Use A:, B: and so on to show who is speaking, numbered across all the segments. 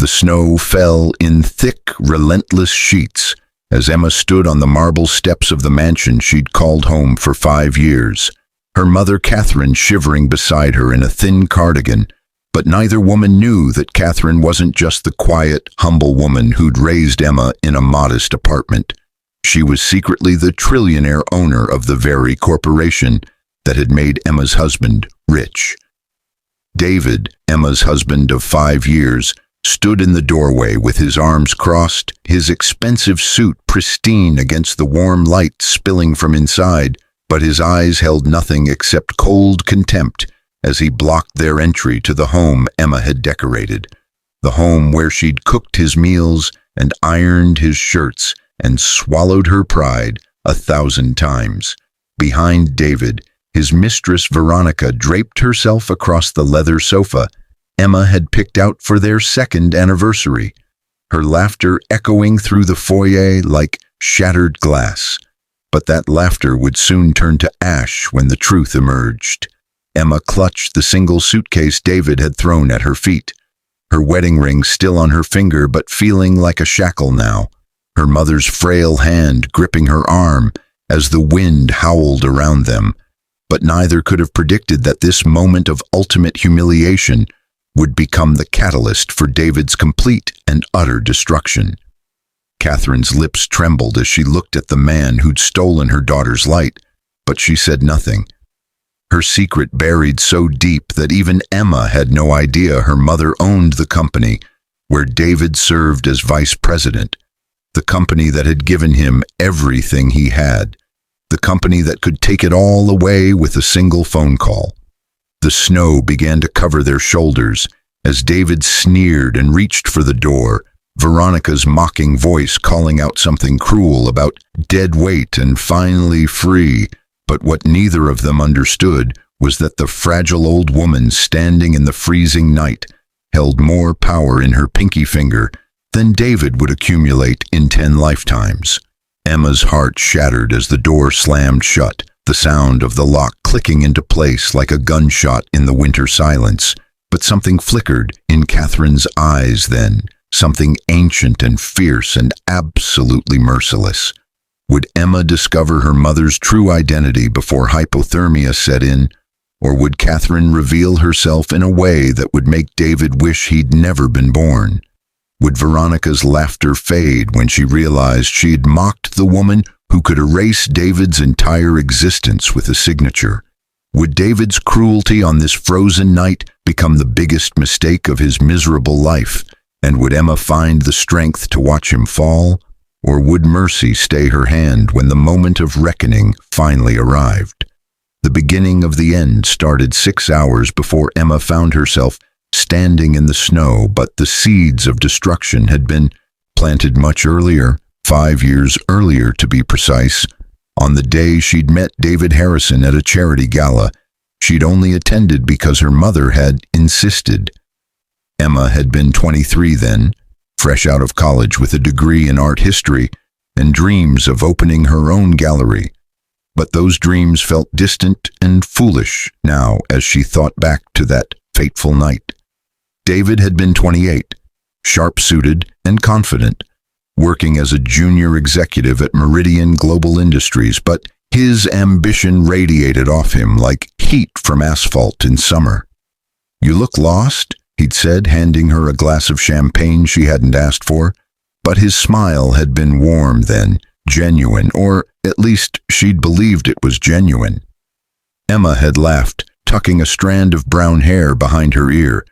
A: The snow fell in thick, relentless sheets as Emma stood on the marble steps of the mansion she'd called home for 5 years, her mother Catherine shivering beside her in a thin cardigan. But neither woman knew that Catherine wasn't just the quiet, humble woman who'd raised Emma in a modest apartment. She was secretly the trillionaire owner of the very corporation that had made Emma's husband rich. David, Emma's husband of 5 years, stood in the doorway with his arms crossed, his expensive suit pristine against the warm light spilling from inside, but his eyes held nothing except cold contempt as he blocked their entry to the home Emma had decorated, the home where she'd cooked his meals and ironed his shirts and swallowed her pride 1,000 times. Behind David, his mistress Veronica draped herself across the leather sofa Emma had picked out for their 2nd anniversary, her laughter echoing through the foyer like shattered glass. But that laughter would soon turn to ash when the truth emerged. Emma clutched the single suitcase David had thrown at her feet, her wedding ring still on her finger but feeling like a shackle now, her mother's frail hand gripping her arm as the wind howled around them. But neither could have predicted that this moment of ultimate humiliation would become the catalyst for David's complete and utter destruction. Catherine's lips trembled as she looked at the man who'd stolen her daughter's light, but she said nothing. Her secret buried so deep that even Emma had no idea her mother owned the company where David served as vice president, the company that had given him everything he had, the company that could take it all away with a single phone call. The snow began to cover their shoulders as David sneered and reached for the door, Veronica's mocking voice calling out something cruel about dead weight and finally free. But what neither of them understood was that the fragile old woman standing in the freezing night held more power in her pinky finger than David would accumulate in 10 lifetimes. Emma's heart shattered as the door slammed shut, the sound of the lock clicking into place like a gunshot in the winter silence. But something flickered in Catherine's eyes then, something ancient and fierce and absolutely merciless. Would Emma discover her mother's true identity before hypothermia set in, or would Catherine reveal herself in a way that would make David wish he'd never been born? Would Veronica's laughter fade when she realized she'd mocked the woman who could erase David's entire existence with a signature? Would David's cruelty on this frozen night become the biggest mistake of his miserable life? And would Emma find the strength to watch him fall? Or would mercy stay her hand when the moment of reckoning finally arrived? The beginning of the end started 6 hours before Emma found herself standing in the snow, but the seeds of destruction had been planted much earlier, 5 years earlier to be precise. On the day she'd met David Harrison at a charity gala, she'd only attended because her mother had insisted. Emma had been 23 then, fresh out of college with a degree in art history and dreams of opening her own gallery. But those dreams felt distant and foolish now as she thought back to that fateful night. David had been 28, sharp-suited and confident, working as a junior executive at Meridian Global Industries, but his ambition radiated off him like heat from asphalt in summer. "You look lost," he'd said, handing her a glass of champagne she hadn't asked for. But his smile had been warm then, genuine, or at least she'd believed it was genuine. Emma had laughed, tucking a strand of brown hair behind her ear,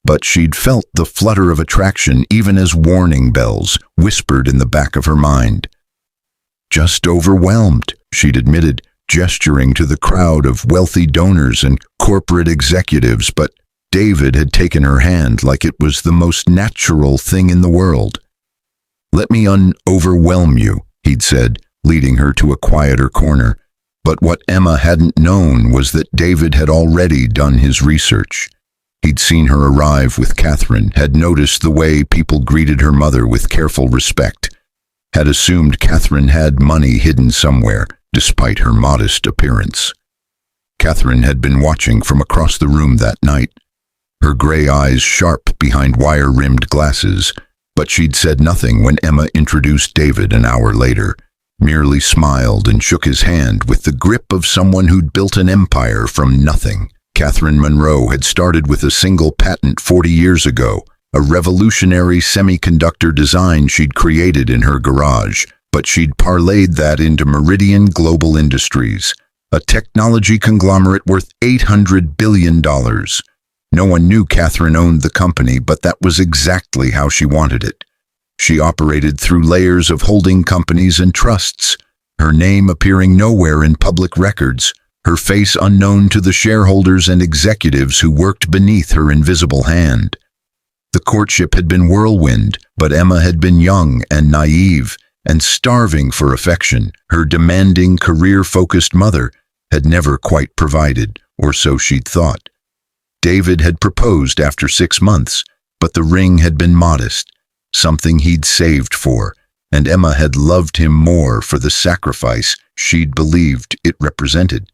A: but she'd felt the flutter of attraction even as warning bells whispered in the back of her mind. "Just overwhelmed," she'd admitted, gesturing to the crowd of wealthy donors and corporate executives, but David had taken her hand like it was the most natural thing in the world. "Let me overwhelm you," he'd said, leading her to a quieter corner. But what Emma hadn't known was that David had already done his research. He'd seen her arrive with Catherine, had noticed the way people greeted her mother with careful respect, had assumed Catherine had money hidden somewhere, despite her modest appearance. Catherine had been watching from across the room that night, her gray eyes sharp behind wire-rimmed glasses, but she'd said nothing when Emma introduced David an hour later, merely smiled and shook his hand with the grip of someone who'd built an empire from nothing. Catherine Monroe had started with a single patent 40 years ago, a revolutionary semiconductor design she'd created in her garage, but she'd parlayed that into Meridian Global Industries, a technology conglomerate worth $800 billion. No one knew Catherine owned the company, but that was exactly how she wanted it. She operated through layers of holding companies and trusts, her name appearing nowhere in public records, her face unknown to the shareholders and executives who worked beneath her invisible hand. The courtship had been whirlwind, but Emma had been young and naive and starving for affection. Her demanding, career-focused mother had never quite provided, or so she'd thought. David had proposed after 6 months, but the ring had been modest, something he'd saved for, and Emma had loved him more for the sacrifice she'd believed it represented.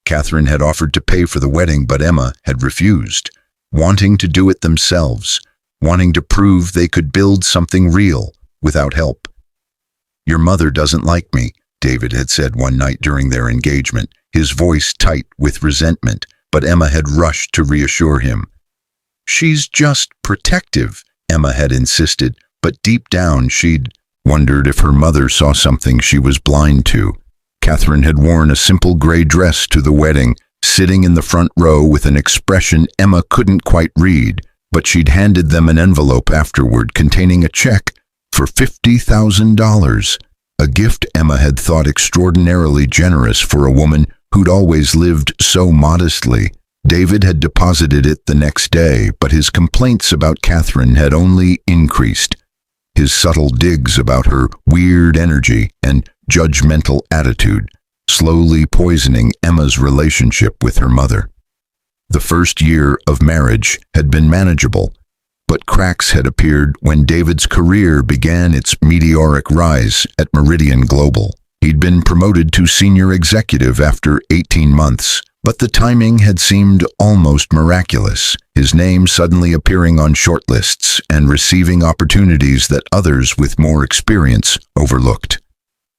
A: Catherine had offered to pay for the wedding, but Emma had refused, wanting to do it themselves, wanting to prove they could build something real without help. "Your mother doesn't like me," David had said one night during their engagement, his voice tight with resentment, but Emma had rushed to reassure him. "She's just protective," Emma had insisted, but deep down she'd wondered if her mother saw something she was blind to. Catherine had worn a simple gray dress to the wedding, sitting in the front row with an expression Emma couldn't quite read, but she'd handed them an envelope afterward containing a check for $50,000, a gift Emma had thought extraordinarily generous for a woman who'd always lived so modestly. David had deposited it the next day, but his complaints about Catherine had only increased. His subtle digs about her weird energy and judgmental attitude, slowly poisoning Emma's relationship with her mother. The first year of marriage had been manageable, but cracks had appeared when David's career began its meteoric rise at Meridian Global. He'd been promoted to senior executive after 18 months, but the timing had seemed almost miraculous, his name suddenly appearing on shortlists and receiving opportunities that others with more experience overlooked.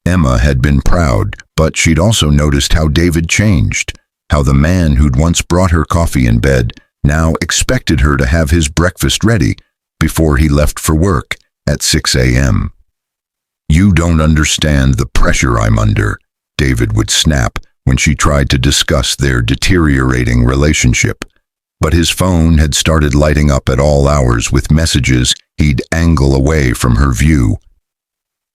A: Emma had been proud, but she'd also noticed how David changed, how the man who'd once brought her coffee in bed now expected her to have his breakfast ready before he left for work at 6 a.m. "You don't understand the pressure I'm under," David would snap when she tried to discuss their deteriorating relationship. But his phone had started lighting up at all hours with messages he'd angle away from her view.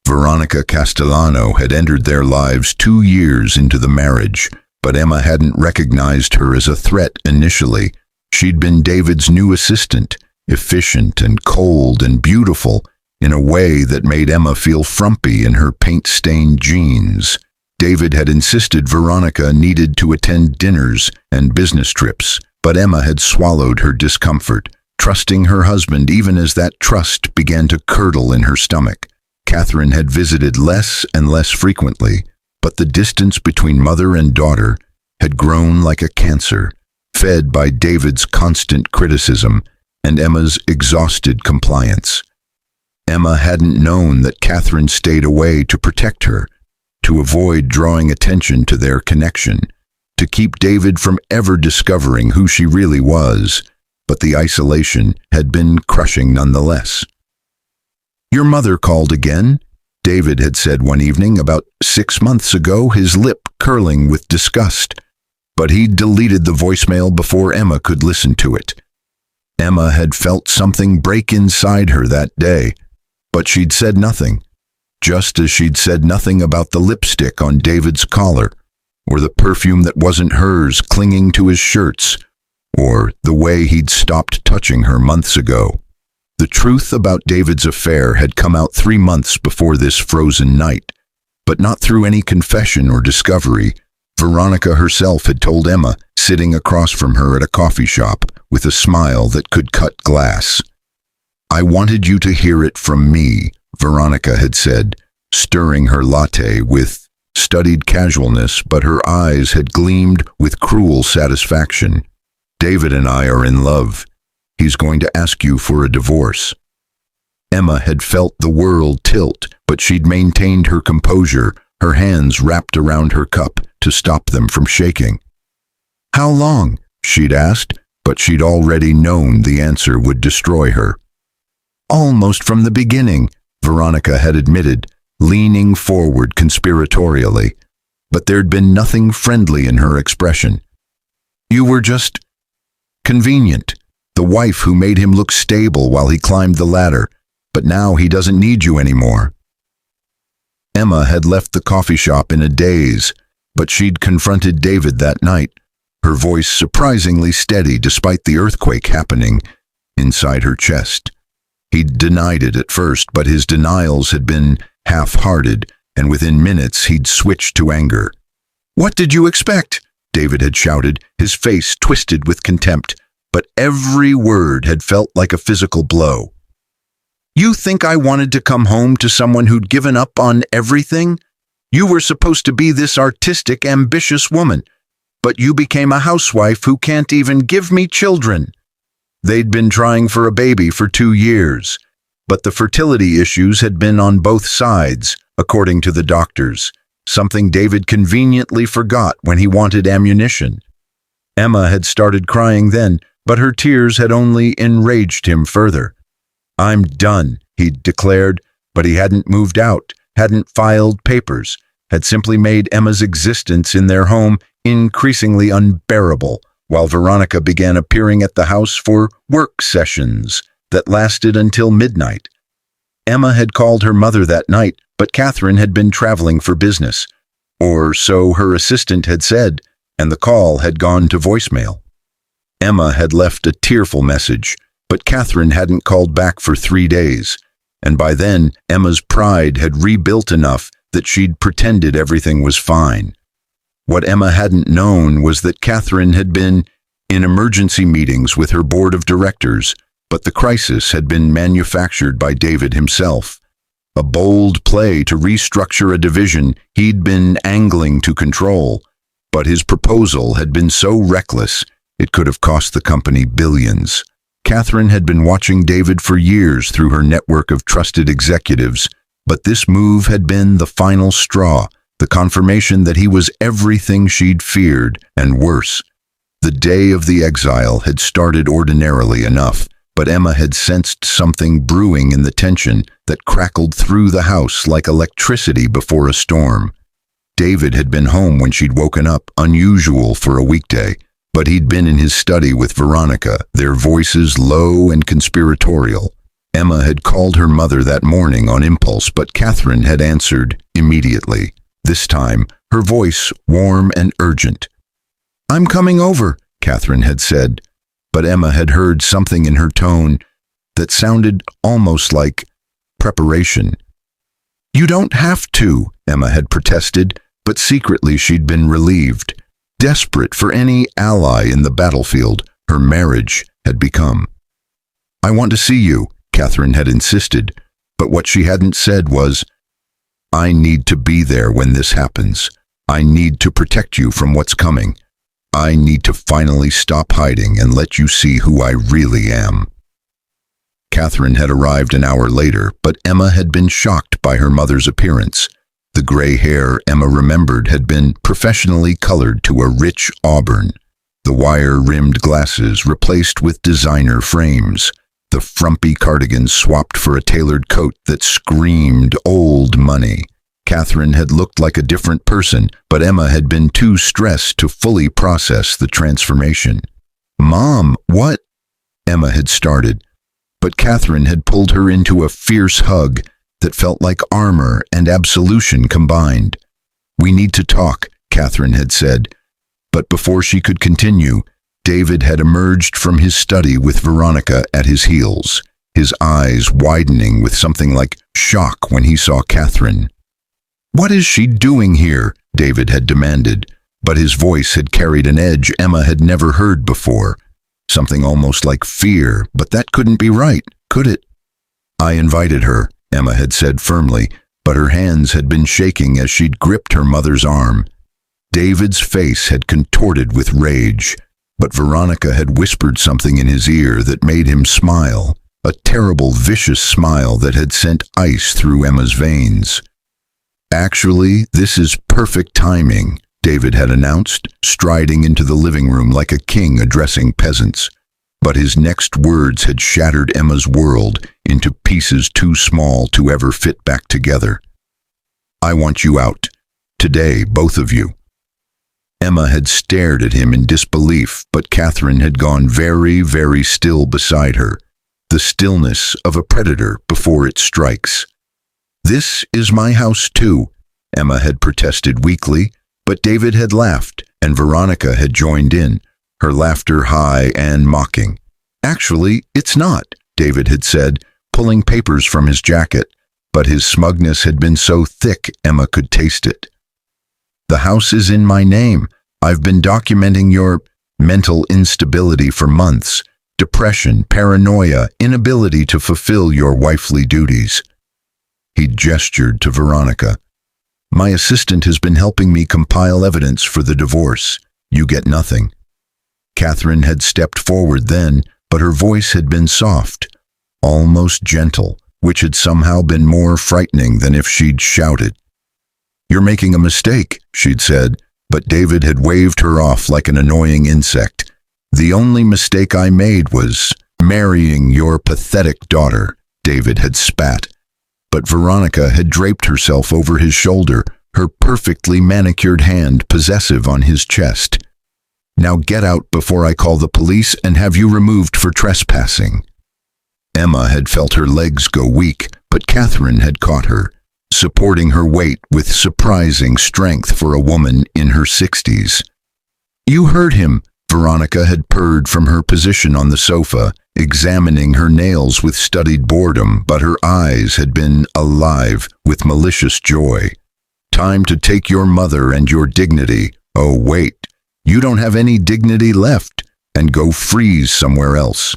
A: Veronica Castellano had entered their lives 2 years into the marriage, but Emma hadn't recognized her as a threat initially. She'd been David's new assistant, efficient and cold and beautiful in a way that made Emma feel frumpy in her paint-stained jeans. David had insisted Veronica needed to attend dinners and business trips, but Emma had swallowed her discomfort, trusting her husband even as that trust began to curdle in her stomach. Catherine had visited less and less frequently, but the distance between mother and daughter had grown like a cancer, fed by David's constant criticism and Emma's exhausted compliance. Emma hadn't known that Catherine stayed away to protect her, to avoid drawing attention to their connection, to keep David from ever discovering who she really was, but the isolation had been crushing nonetheless. "Your mother called again," David had said one evening about 6 months ago, his lip curling with disgust, but he'd deleted the voicemail before Emma could listen to it. Emma had felt something break inside her that day, but she'd said nothing, just as she'd said nothing about the lipstick on David's collar, or the perfume that wasn't hers clinging to his shirts, or the way he'd stopped touching her months ago. The truth about David's affair had come out 3 months before this frozen night, but not through any confession or discovery. Veronica herself had told Emma, sitting across from her at a coffee shop with a smile that could cut glass. "I wanted you to hear it from me," Veronica had said, stirring her latte with studied casualness, but her eyes had gleamed with cruel satisfaction. "David and I are in love. He's going to ask you for a divorce." Emma had felt the world tilt, but she'd maintained her composure, her hands wrapped around her cup to stop them from shaking. "How long?" she'd asked, but she'd already known the answer would destroy her. "Almost from the beginning," Veronica had admitted, leaning forward conspiratorially, but there'd been nothing friendly in her expression. "You were just convenient, the wife who made him look stable while he climbed the ladder, but now he doesn't need you anymore." Emma had left the coffee shop in a daze, but she'd confronted David that night, her voice surprisingly steady despite the earthquake happening inside her chest. He'd denied it at first, but his denials had been half-hearted, and within minutes he'd switched to anger. "What did you expect?" David had shouted, his face twisted with contempt, but every word had felt like a physical blow. "You think I wanted to come home to someone who'd given up on everything? You were supposed to be this artistic, ambitious woman, but you became a housewife who can't even give me children." They'd been trying for a baby for 2 years, but the fertility issues had been on both sides, according to the doctors, something David conveniently forgot when he wanted ammunition. Emma had started crying then, but her tears had only enraged him further. "I'm done," he'd declared, but he hadn't moved out, hadn't filed papers, had simply made Emma's existence in their home increasingly unbearable, while Veronica began appearing at the house for work sessions that lasted until midnight. Emma had called her mother that night, but Catherine had been traveling for business, or so her assistant had said, and the call had gone to voicemail. Emma had left a tearful message, but Catherine hadn't called back for 3 days, and by then Emma's pride had rebuilt enough that she'd pretended everything was fine. What Emma hadn't known was that Catherine had been in emergency meetings with her board of directors, but the crisis had been manufactured by David himself. A bold play to restructure a division he'd been angling to control, but his proposal had been so reckless it could have cost the company billions. Catherine had been watching David for years through her network of trusted executives, but this move had been the final straw, the confirmation that he was everything she'd feared, and worse. The day of the exile had started ordinarily enough, but Emma had sensed something brewing in the tension that crackled through the house like electricity before a storm. David had been home when she'd woken up, unusual for a weekday, but he'd been in his study with Veronica, their voices low and conspiratorial. Emma had called her mother that morning on impulse, but Catherine had answered immediately. This time, her voice warm and urgent. "I'm coming over," Catherine had said, but Emma had heard something in her tone that sounded almost like preparation. "You don't have to," Emma had protested, but secretly she'd been relieved. Desperate for any ally in the battlefield her marriage had become. "I want to see you," Catherine had insisted, but what she hadn't said was, "I need to be there when this happens. I need to protect you from what's coming. I need to finally stop hiding and let you see who I really am." Catherine had arrived an hour later, but Emma had been shocked by her mother's appearance. The gray hair Emma remembered had been professionally colored to a rich auburn, the wire-rimmed glasses replaced with designer frames, the frumpy cardigan swapped for a tailored coat that screamed old money. Catherine had looked like a different person, but Emma had been too stressed to fully process the transformation. "Mom, what?" Emma had started, but Catherine had pulled her into a fierce hug that felt like armor and absolution combined. "We need to talk," Catherine had said, but before she could continue, David had emerged from his study with Veronica at his heels, his eyes widening with something like shock when he saw Catherine. "What is she doing here?" David had demanded, but his voice had carried an edge Emma had never heard before, something almost like fear, but that couldn't be right, could it? "I invited her," Emma had said firmly, but her hands had been shaking as she'd gripped her mother's arm. David's face had contorted with rage. But Veronica had whispered something in his ear that made him smile, a terrible, vicious smile that had sent ice through Emma's veins. "Actually, this is perfect timing," David had announced, striding into the living room like a king addressing peasants. But his next words had shattered Emma's world into pieces too small to ever fit back together. "I want you out. Today, both of you." Emma had stared at him in disbelief, but Catherine had gone very, very still beside her, the stillness of a predator before it strikes. "This is my house too," Emma had protested weakly, but David had laughed, and Veronica had joined in, her laughter high and mocking. "Actually, it's not," David had said, pulling papers from his jacket, but his smugness had been so thick Emma could taste it. "The house is in my name. I've been documenting your mental instability for months, depression, paranoia, inability to fulfill your wifely duties." He gestured to Veronica. "My assistant has been helping me compile evidence for the divorce. You get nothing." Catherine had stepped forward then, but her voice had been soft, almost gentle, which had somehow been more frightening than if she'd shouted. "You're making a mistake," she'd said, but David had waved her off like an annoying insect. "The only mistake I made was marrying your pathetic daughter," David had spat. But Veronica had draped herself over his shoulder, her perfectly manicured hand possessive on his chest. "Now get out before I call the police and have you removed for trespassing." Emma had felt her legs go weak, but Catherine had caught her, supporting her weight with surprising strength for a woman in her 60s. "You heard him," Veronica had purred from her position on the sofa, examining her nails with studied boredom, but her eyes had been alive with malicious joy. "Time to take your mother and your dignity. Oh, wait, you don't have any dignity left, and go freeze somewhere else."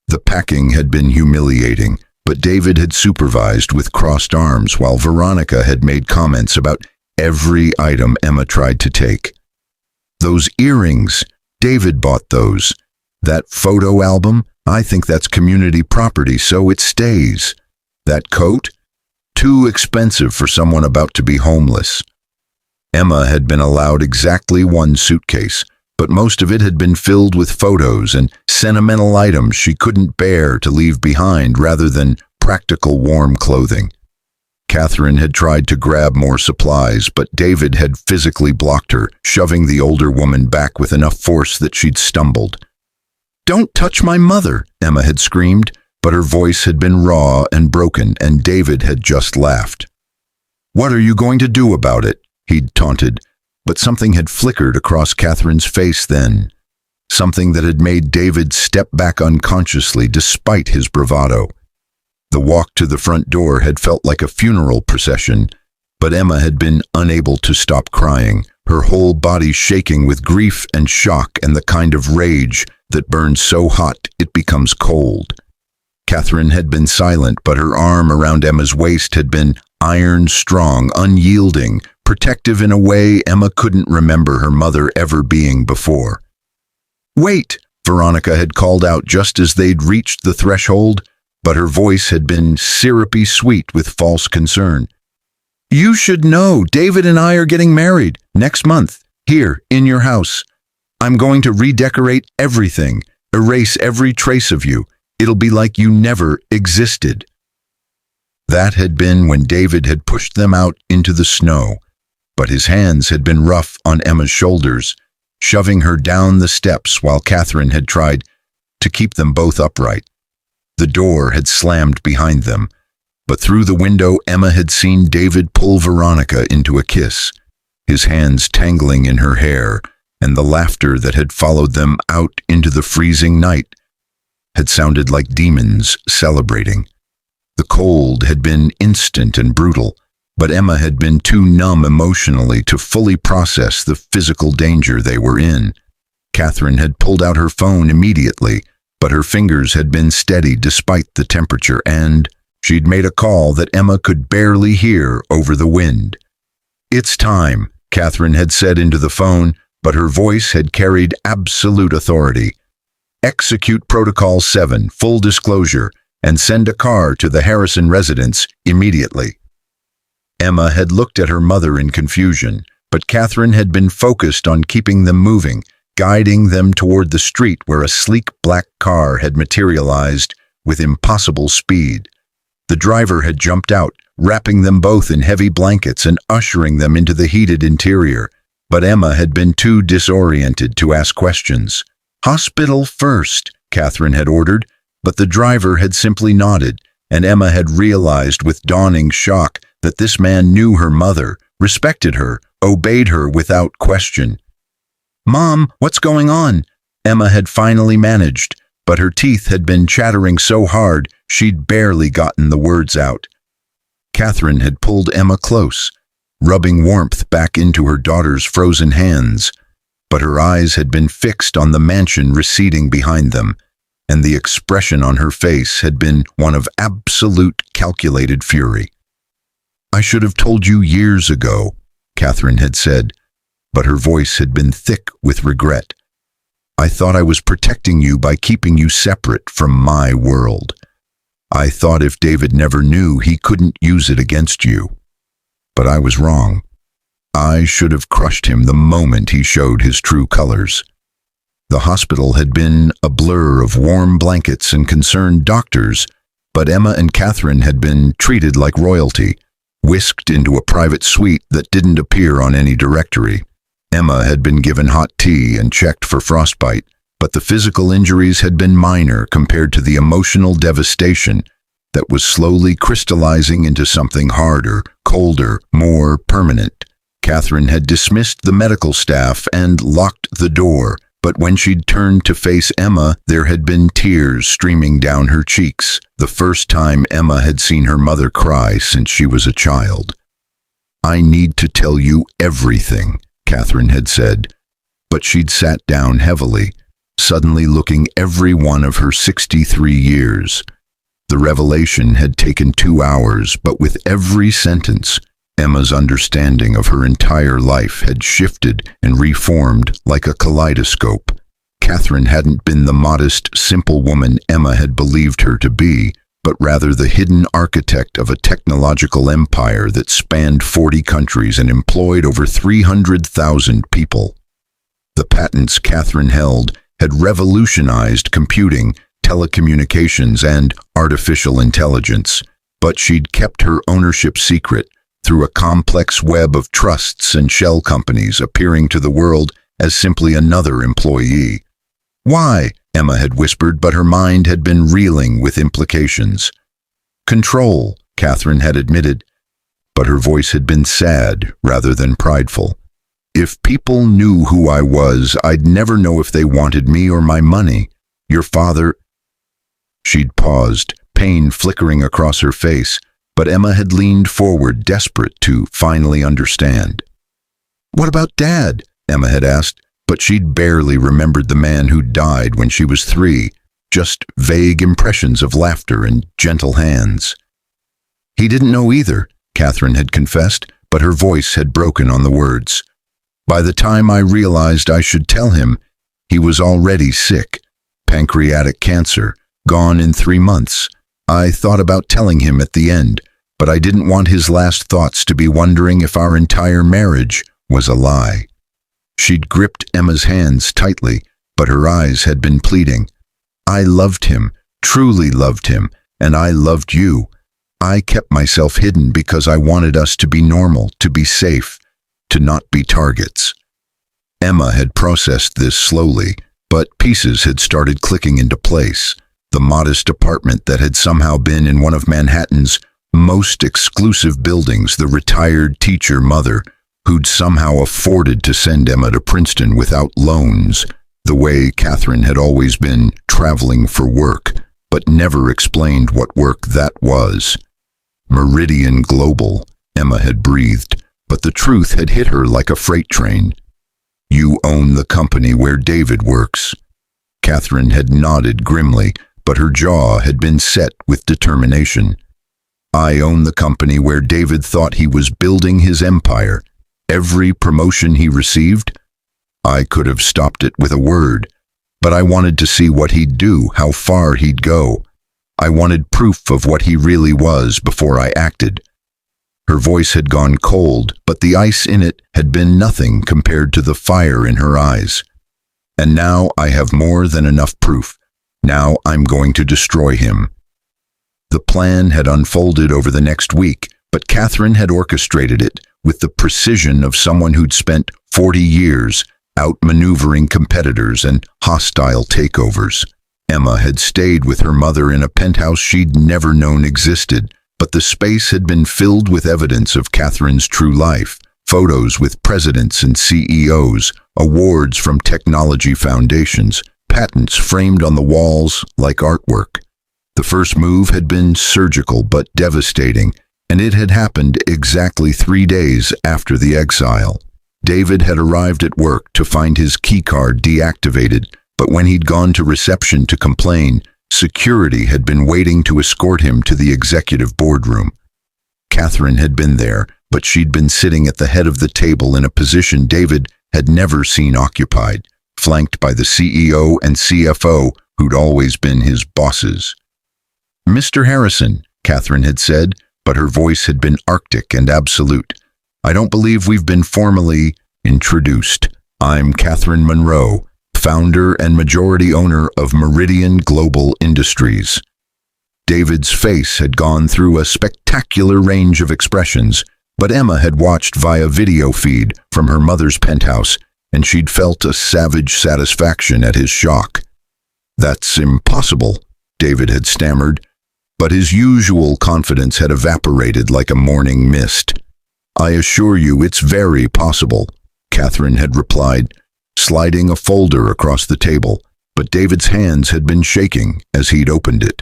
A: The packing had been humiliating, but David had supervised with crossed arms while Veronica had made comments about every item Emma tried to take. "Those earrings, David bought those. That photo album, I think that's community property, so it stays. That coat? Too expensive for someone about to be homeless." Emma had been allowed exactly one suitcase, but most of it had been filled with photos and sentimental items she couldn't bear to leave behind rather than practical warm clothing. Catherine had tried to grab more supplies, but David had physically blocked her, shoving the older woman back with enough force that she'd stumbled. "Don't touch my mother," Emma had screamed, but her voice had been raw and broken, and David had just laughed. "What are you going to do about it?" he'd taunted, but something had flickered across Catherine's face then, something that had made David step back unconsciously despite his bravado. The walk to the front door had felt like a funeral procession, but Emma had been unable to stop crying, her whole body shaking with grief and shock and the kind of rage that burns so hot it becomes cold. Catherine had been silent, but her arm around Emma's waist had been iron-strong, unyielding, protective in a way Emma couldn't remember her mother ever being before. "Wait!" Veronica had called out just as they'd reached the threshold, but her voice had been syrupy sweet with false concern. "You should know, David and I are getting married next month, here in your house. I'm going to redecorate everything, erase every trace of you. It'll be like you never existed." That had been when David had pushed them out into the snow, but his hands had been rough on Emma's shoulders, shoving her down the steps while Catherine had tried to keep them both upright. The door had slammed behind them, but through the window Emma had seen David pull Veronica into a kiss, his hands tangling in her hair, and the laughter that had followed them out into the freezing night had sounded like demons celebrating. The cold had been instant and brutal, but Emma had been too numb emotionally to fully process the physical danger they were in. Catherine had pulled out her phone immediately, but her fingers had been steady despite the temperature, and she'd made a call that Emma could barely hear over the wind. "It's time," Catherine had said into the phone, but her voice had carried absolute authority. "Execute Protocol 7, full disclosure, and send a car to the Harrison residence immediately." Emma had looked at her mother in confusion, but Catherine had been focused on keeping them moving, guiding them toward the street where a sleek black car had materialized with impossible speed. The driver had jumped out, wrapping them both in heavy blankets and ushering them into the heated interior, but Emma had been too disoriented to ask questions. "Hospital first," Catherine had ordered, but the driver had simply nodded, and Emma had realized with dawning shock that this man knew her mother, respected her, obeyed her without question. "Mom, what's going on?" Emma had finally managed, but her teeth had been chattering so hard she'd barely gotten the words out. Catherine had pulled Emma close, rubbing warmth back into her daughter's frozen hands, but her eyes had been fixed on the mansion receding behind them, and the expression on her face had been one of absolute calculated fury. "I should have told you years ago," Catherine had said, but her voice had been thick with regret. "I thought I was protecting you by keeping you separate from my world. I thought if David never knew, he couldn't use it against you. But I was wrong. I should have crushed him the moment he showed his true colors." The hospital had been a blur of warm blankets and concerned doctors, but Emma and Catherine had been treated like royalty, whisked into a private suite that didn't appear on any directory. Emma had been given hot tea and checked for frostbite, but the physical injuries had been minor compared to the emotional devastation that was slowly crystallizing into something harder, colder, more permanent. Catherine had dismissed the medical staff and locked the door, but when she'd turned to face Emma, there had been tears streaming down her cheeks, the first time Emma had seen her mother cry since she was a child. "I need to tell you everything," Catherine had said, but she'd sat down heavily, suddenly looking every one of her 63 years. The revelation had taken 2 hours, but with every sentence, Emma's understanding of her entire life had shifted and reformed like a kaleidoscope. Catherine hadn't been the modest, simple woman Emma had believed her to be, but rather the hidden architect of a technological empire that spanned 40 countries and employed over 300,000 people. The patents Catherine held had revolutionized computing, telecommunications, and artificial intelligence, but she'd kept her ownership secret through a complex web of trusts and shell companies appearing to the world as simply another employee. "Why?" Emma had whispered, but her mind had been reeling with implications. "Control," Catherine had admitted, but her voice had been sad rather than prideful. "If people knew who I was, I'd never know if they wanted me or my money. Your father—" She'd paused, pain flickering across her face, but Emma had leaned forward, desperate to finally understand. "What about Dad?" Emma had asked, but she'd barely remembered the man who'd died when she was 3, just vague impressions of laughter and gentle hands. "He didn't know either," Catherine had confessed, but her voice had broken on the words. "By the time I realized I should tell him, he was already sick. Pancreatic cancer, gone in 3 months. I thought about telling him at the end, but I didn't want his last thoughts to be wondering if our entire marriage was a lie." She'd gripped Emma's hands tightly, but her eyes had been pleading. "I loved him, truly loved him, and I loved you. I kept myself hidden because I wanted us to be normal, to be safe, to not be targets." Emma had processed this slowly, but pieces had started clicking into place. The modest apartment that had somehow been in one of Manhattan's most exclusive buildings, the retired teacher mother, who'd somehow afforded to send Emma to Princeton without loans, the way Catherine had always been traveling for work, but never explained what work that was. Meridian Global, Emma had breathed, but the truth had hit her like a freight train. "You own the company where David works." Catherine had nodded grimly, but her jaw had been set with determination. "I own the company where David thought he was building his empire. Every promotion he received, I could have stopped it with a word, but I wanted to see what he'd do, how far he'd go. I wanted proof of what he really was before I acted. Her voice had gone cold, but the ice in it had been nothing compared to the fire in her eyes. And now I have more than enough proof. Now I'm going to destroy him. The plan had unfolded over the next week, but Catherine had orchestrated it with the precision of someone who'd spent 40 years outmaneuvering competitors and hostile takeovers. Emma had stayed with her mother in a penthouse she'd never known existed, but the space had been filled with evidence of Catherine's true life, photos with presidents and CEOs, awards from technology foundations, patents framed on the walls like artwork. The first move had been surgical but devastating, and it had happened exactly 3 days after the exile. David had arrived at work to find his keycard deactivated, but when he'd gone to reception to complain, security had been waiting to escort him to the executive boardroom. Catherine had been there, but she'd been sitting at the head of the table in a position David had never seen occupied, flanked by the CEO and CFO who'd always been his bosses. "Mr. Harrison," Catherine had said, but her voice had been arctic and absolute. "I don't believe we've been formally introduced. I'm Catherine Monroe, founder and majority owner of Meridian Global Industries." David's face had gone through a spectacular range of expressions, but Emma had watched via video feed from her mother's penthouse, and she'd felt a savage satisfaction at his shock. "That's impossible," David had stammered, but his usual confidence had evaporated like a morning mist. "I assure you it's very possible," Catherine had replied, sliding a folder across the table, but David's hands had been shaking as he'd opened it.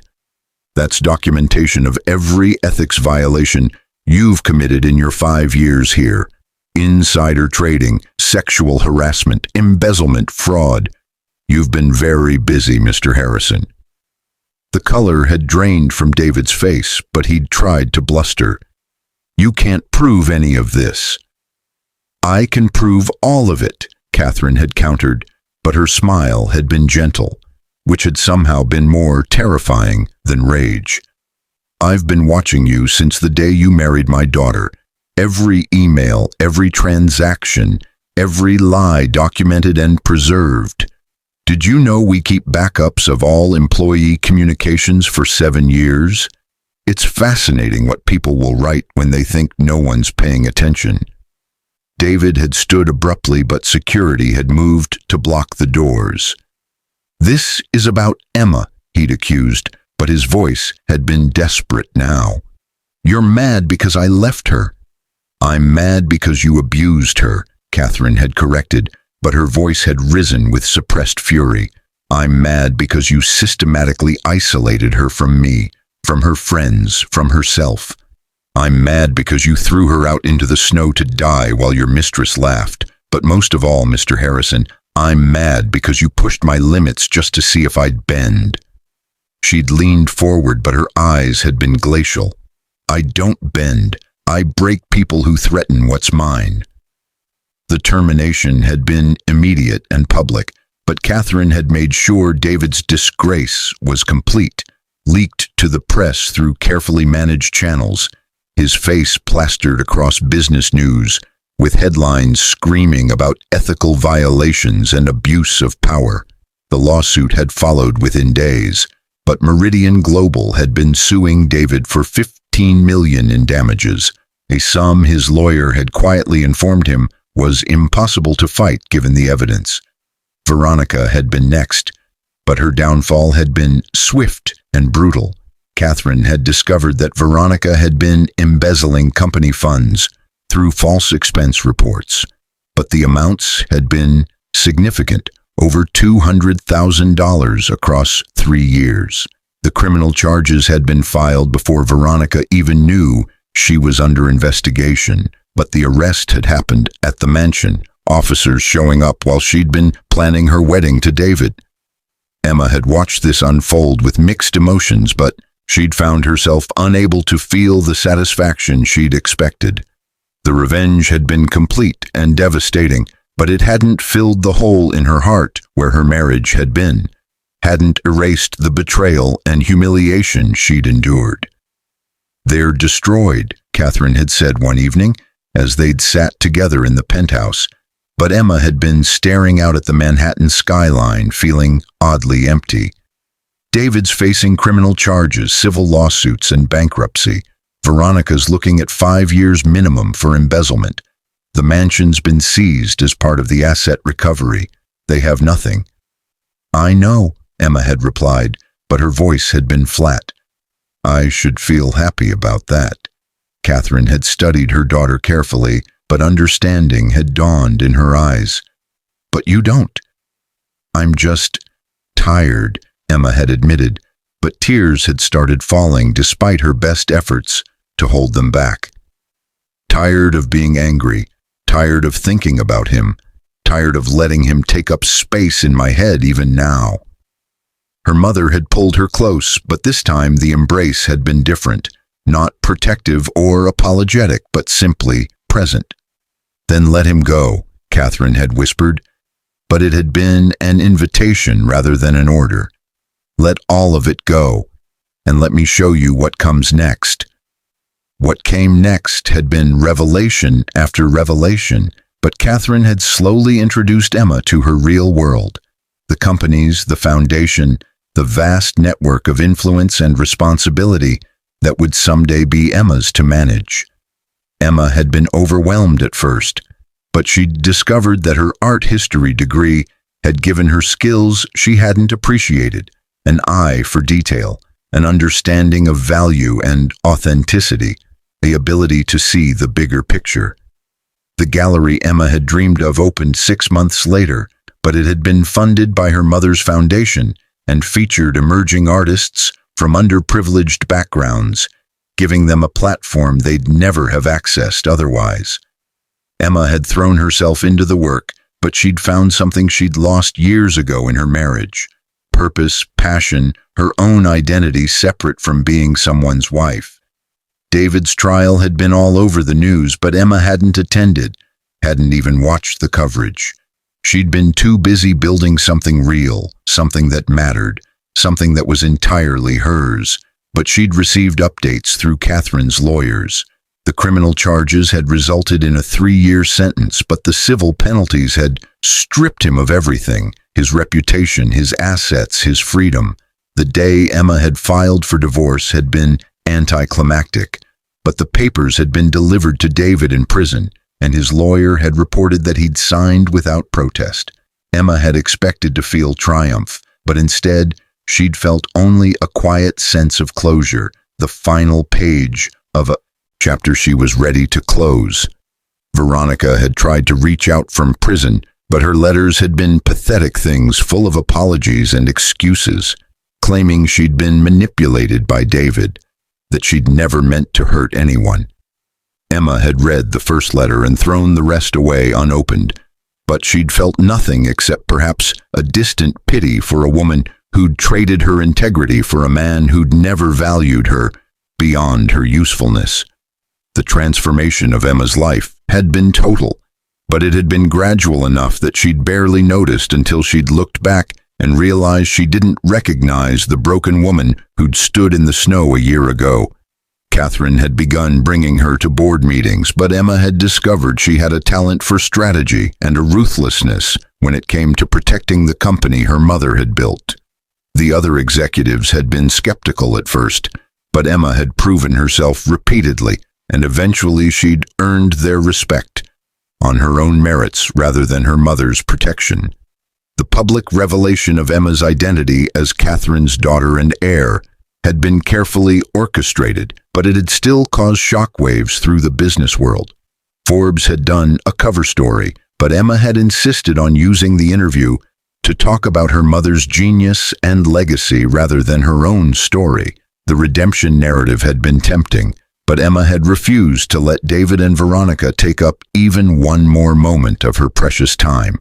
A: "That's documentation of every ethics violation you've committed in your 5 years here. Insider trading, sexual harassment, embezzlement, fraud. You've been very busy, Mr. Harrison." The color had drained from David's face, but he'd tried to bluster. "You can't prove any of this." "I can prove all of it," Catherine had countered, but her smile had been gentle, which had somehow been more terrifying than rage. "I've been watching you since the day you married my daughter. Every email, every transaction, every lie documented and preserved. Did you know we keep backups of all employee communications for 7 years? It's fascinating what people will write when they think no one's paying attention." David had stood abruptly, but security had moved to block the doors. "This is about Emma," he'd accused, but his voice had been desperate now. "You're mad because I left her." "I'm mad because you abused her," Catherine had corrected, but her voice had risen with suppressed fury. "I'm mad because you systematically isolated her from me, from her friends, from herself. I'm mad because you threw her out into the snow to die while your mistress laughed. But most of all, Mr. Harrison, I'm mad because you pushed my limits just to see if I'd bend." She'd leaned forward, but her eyes had been glacial. "I don't bend. I break people who threaten what's mine." The termination had been immediate and public, but Catherine had made sure David's disgrace was complete, leaked to the press through carefully managed channels, his face plastered across business news, with headlines screaming about ethical violations and abuse of power. The lawsuit had followed within days, but Meridian Global had been suing David for $15 million in damages, a sum his lawyer had quietly informed him was impossible to fight given the evidence. Veronica had been next, but her downfall had been swift and brutal. Catherine had discovered that Veronica had been embezzling company funds through false expense reports, but the amounts had been significant, over $200,000 across 3 years. The criminal charges had been filed before Veronica even knew she was under investigation, but the arrest had happened at the mansion, officers showing up while she'd been planning her wedding to David. Emma had watched this unfold with mixed emotions, but she'd found herself unable to feel the satisfaction she'd expected. The revenge had been complete and devastating, But it hadn't filled the hole in her heart where her marriage had been, hadn't erased the betrayal and humiliation she'd endured. "They're destroyed," Catherine had said one evening, as they'd sat together in the penthouse, but Emma had been staring out at the Manhattan skyline, feeling oddly empty. David's facing criminal charges, civil lawsuits, and bankruptcy. Veronica's looking at 5 years minimum for embezzlement. The mansion's been seized as part of the asset recovery. They have nothing. "I know," Emma had replied, but her voice had been flat. "I should feel happy about that." Catherine had studied her daughter carefully, but understanding had dawned in her eyes. "But you don't." "I'm just tired," Emma had admitted, but tears had started falling despite her best efforts to hold them back. "Tired of being angry, tired of thinking about him, tired of letting him take up space in my head even now." Her mother had pulled her close, but this time the embrace had been different, not protective or apologetic, but simply present. "Then let him go," Catherine had whispered, but it had been an invitation rather than an order. "Let all of it go, and let me show you what comes next." What came next had been revelation after revelation, but Catherine had slowly introduced Emma to her real world. The companies, the foundation, the vast network of influence and responsibility that would someday be Emma's to manage. Emma had been overwhelmed at first, but she'd discovered that her art history degree had given her skills she hadn't appreciated, an eye for detail, an understanding of value and authenticity, the ability to see the bigger picture. The gallery Emma had dreamed of opened 6 months later, but it had been funded by her mother's foundation and featured emerging artists from underprivileged backgrounds, giving them a platform they'd never have accessed otherwise. Emma had thrown herself into the work, but she'd found something she'd lost years ago in her marriage: purpose, passion, her own identity separate from being someone's wife. David's trial had been all over the news, but Emma hadn't attended, hadn't even watched the coverage. She'd been too busy building something real, something that mattered, something that was entirely hers. But she'd received updates through Catherine's lawyers. The criminal charges had resulted in a 3-year sentence, but the civil penalties had stripped him of everything: his reputation, his assets, his freedom. The day Emma had filed for divorce had been anticlimactic, but the papers had been delivered to David in prison, and his lawyer had reported that he'd signed without protest. Emma had expected to feel triumph, but instead, she'd felt only a quiet sense of closure, the final page of a chapter she was ready to close. Veronica had tried to reach out from prison, but her letters had been pathetic things full of apologies and excuses, claiming she'd been manipulated by David, that she'd never meant to hurt anyone. Emma had read the first letter and thrown the rest away unopened, but she'd felt nothing except perhaps a distant pity for a woman who'd traded her integrity for a man who'd never valued her beyond her usefulness. The transformation of Emma's life had been total, but it had been gradual enough that she'd barely noticed until she'd looked back and realized she didn't recognize the broken woman who'd stood in the snow a year ago. Catherine had begun bringing her to board meetings, but Emma had discovered she had a talent for strategy and a ruthlessness when it came to protecting the company her mother had built. The other executives had been skeptical at first, but Emma had proven herself repeatedly, and eventually she'd earned their respect, on her own merits rather than her mother's protection. The public revelation of Emma's identity as Catherine's daughter and heir had been carefully orchestrated, but it had still caused shockwaves through the business world. Forbes had done a cover story, but Emma had insisted on using the interview to talk about her mother's genius and legacy rather than her own story. The redemption narrative had been tempting, but Emma had refused to let David and Veronica take up even one more moment of her precious time.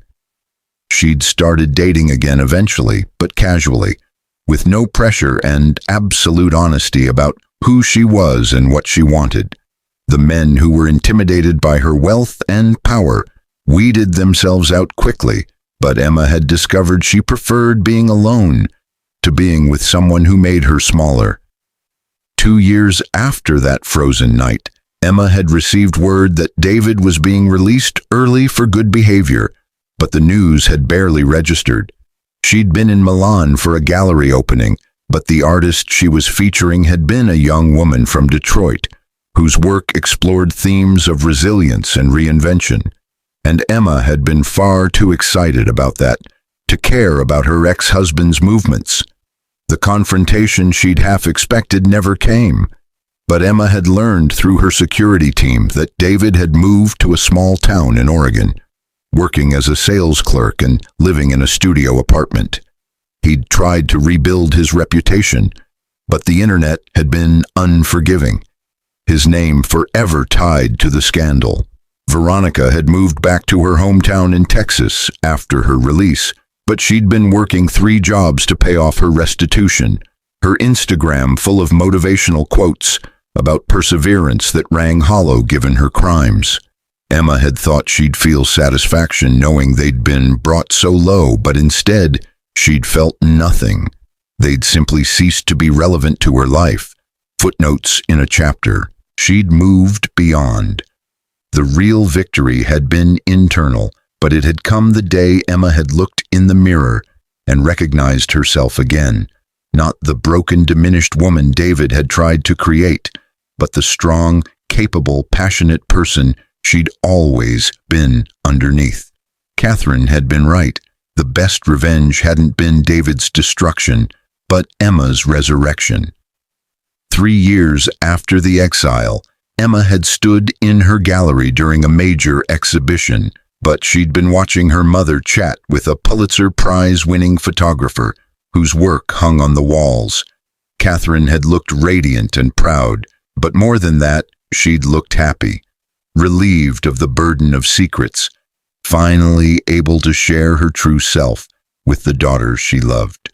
A: She'd started dating again eventually, but casually, with no pressure and absolute honesty about who she was and what she wanted. The men who were intimidated by her wealth and power weeded themselves out quickly, but Emma had discovered she preferred being alone to being with someone who made her smaller. 2 years after that frozen night, Emma had received word that David was being released early for good behavior, but the news had barely registered. She'd been in Milan for a gallery opening, but the artist she was featuring had been a young woman from Detroit, whose work explored themes of resilience and reinvention. And Emma had been far too excited about that to care about her ex-husband's movements. The confrontation she'd half expected never came, but Emma had learned through her security team that David had moved to a small town in Oregon, working as a sales clerk and living in a studio apartment. He'd tried to rebuild his reputation, but the internet had been unforgiving, his name forever tied to the scandal. Veronica had moved back to her hometown in Texas after her release, but she'd been working 3 jobs to pay off her restitution, her Instagram full of motivational quotes about perseverance that rang hollow given her crimes. Emma had thought she'd feel satisfaction knowing they'd been brought so low, but instead, she'd felt nothing. They'd simply ceased to be relevant to her life, footnotes in a chapter. She'd moved beyond. The real victory had been internal, but it had come the day Emma had looked in the mirror and recognized herself again, not the broken, diminished woman David had tried to create, but the strong, capable, passionate person she'd always been underneath. Catherine had been right. The best revenge hadn't been David's destruction, but Emma's resurrection. 3 years after the exile, Emma had stood in her gallery during a major exhibition, but she'd been watching her mother chat with a Pulitzer Prize-winning photographer whose work hung on the walls. Catherine had looked radiant and proud, but more than that, she'd looked happy, relieved of the burden of secrets, finally able to share her true self with the daughter she loved.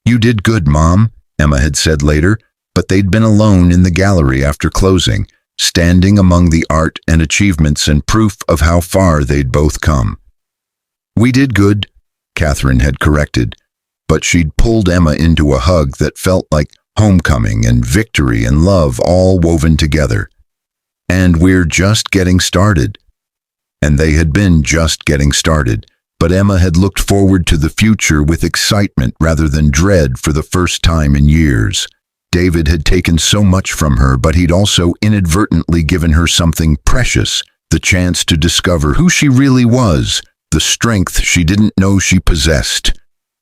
A: "You did good, Mom," Emma had said later, but they'd been alone in the gallery after closing, standing among the art and achievements and proof of how far they'd both come. "We did good," Catherine had corrected, but she'd pulled Emma into a hug that felt like homecoming and victory and love all woven together. "And we're just getting started." And they had been just getting started, but Emma had looked forward to the future with excitement rather than dread for the first time in years. David had taken so much from her, but he'd also inadvertently given her something precious, the chance to discover who she really was, the strength she didn't know she possessed,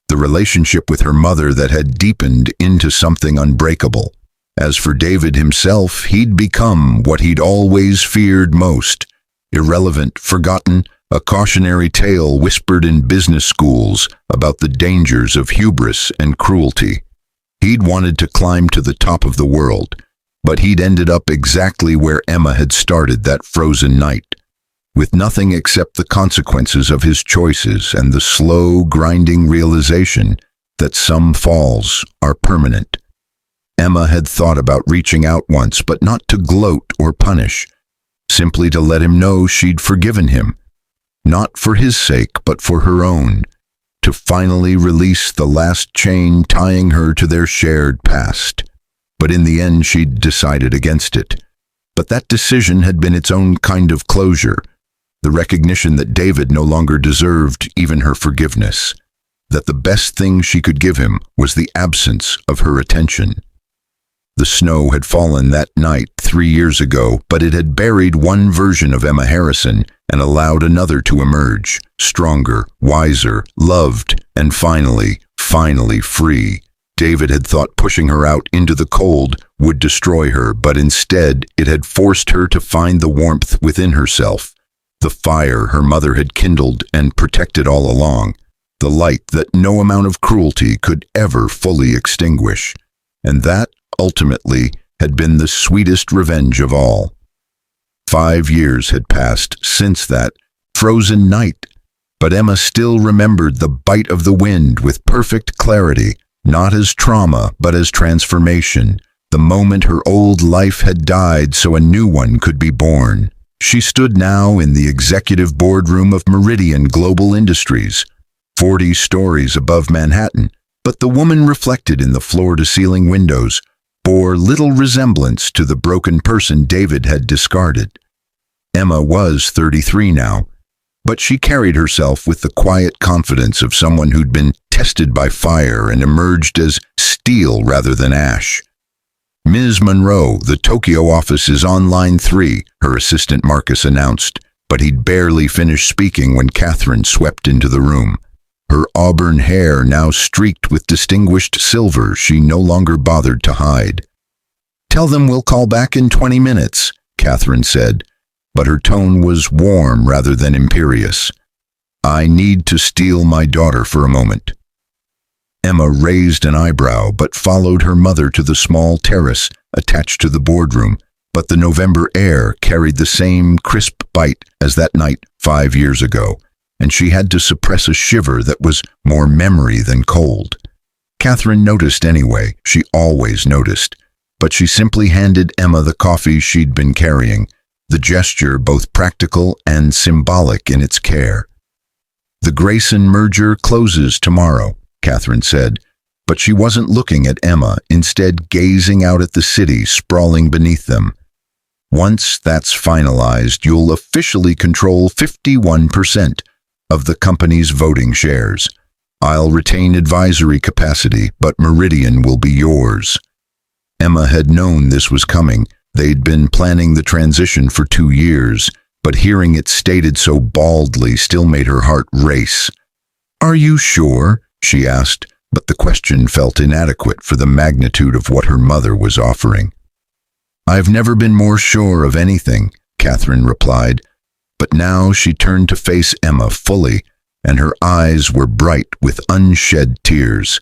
A: the relationship with her mother that had deepened into something unbreakable. As for David himself, he'd become what he'd always feared most, irrelevant, forgotten, a cautionary tale whispered in business schools about the dangers of hubris and cruelty. He'd wanted to climb to the top of the world, but he'd ended up exactly where Emma had started that frozen night, with nothing except the consequences of his choices and the slow, grinding realization that some falls are permanent. Emma had thought about reaching out once, but not to gloat or punish, simply to let him know she'd forgiven him, not for his sake, but for her own, to finally release the last chain tying her to their shared past. But in the end, she'd decided against it. But that decision had been its own kind of closure, the recognition that David no longer deserved even her forgiveness, that the best thing she could give him was the absence of her attention. The snow had fallen that night 3 years ago, but it had buried one version of Emma Harrison and allowed another to emerge, stronger, wiser, loved, and finally free. David had thought pushing her out into the cold would destroy her, but instead it had forced her to find the warmth within herself, the fire her mother had kindled and protected all along, the light that no amount of cruelty could ever fully extinguish. And that, ultimately, had been the sweetest revenge of all. 5 years had passed since that frozen night, but Emma still remembered the bite of the wind with perfect clarity, not as trauma, but as transformation, the moment her old life had died so a new one could be born. She stood now in the executive boardroom of Meridian Global Industries, 40 stories above Manhattan, but the woman reflected in the floor-to-ceiling windows bore little resemblance to the broken person David had discarded. Emma was 33 now, but she carried herself with the quiet confidence of someone who'd been tested by fire and emerged as steel rather than ash. "Ms. Monroe, the Tokyo office is on line 3, her assistant Marcus announced, but he'd barely finished speaking when Catherine swept into the room. Her auburn hair now streaked with distinguished silver she no longer bothered to hide. "Tell them we'll call back in 20 minutes, Catherine said, but her tone was warm rather than imperious. "I need to steal my daughter for a moment." Emma raised an eyebrow but followed her mother to the small terrace attached to the boardroom, but the November air carried the same crisp bite as that night 5 years ago, and she had to suppress a shiver that was more memory than cold. Catherine noticed anyway, she always noticed, but she simply handed Emma the coffee she'd been carrying, the gesture both practical and symbolic in its care. "The Grayson merger closes tomorrow," Catherine said, but she wasn't looking at Emma, instead gazing out at the city sprawling beneath them. "Once that's finalized, you'll officially control 51% of the company's voting shares. I'll retain advisory capacity, but Meridian will be yours." Emma had known this was coming. They'd been planning the transition for 2 years, but hearing it stated so baldly still made her heart race. "Are you sure?" she asked, but the question felt inadequate for the magnitude of what her mother was offering. "I've never been more sure of anything," Catherine replied, but now she turned to face Emma fully, and her eyes were bright with unshed tears.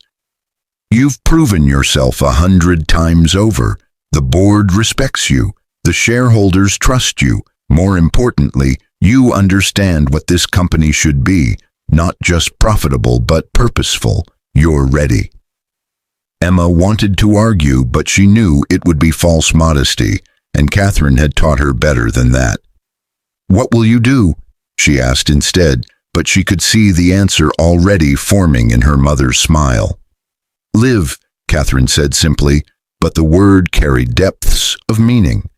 A: "You've proven yourself 100 times over. The board respects you. The shareholders trust you. More importantly, you understand what this company should be, not just profitable but purposeful. You're ready." Emma wanted to argue, but she knew it would be false modesty, and Catherine had taught her better than that. "What will you do?" she asked instead, but she could see the answer already forming in her mother's smile. "Live," Catherine said simply, but the word carried depths of meaning.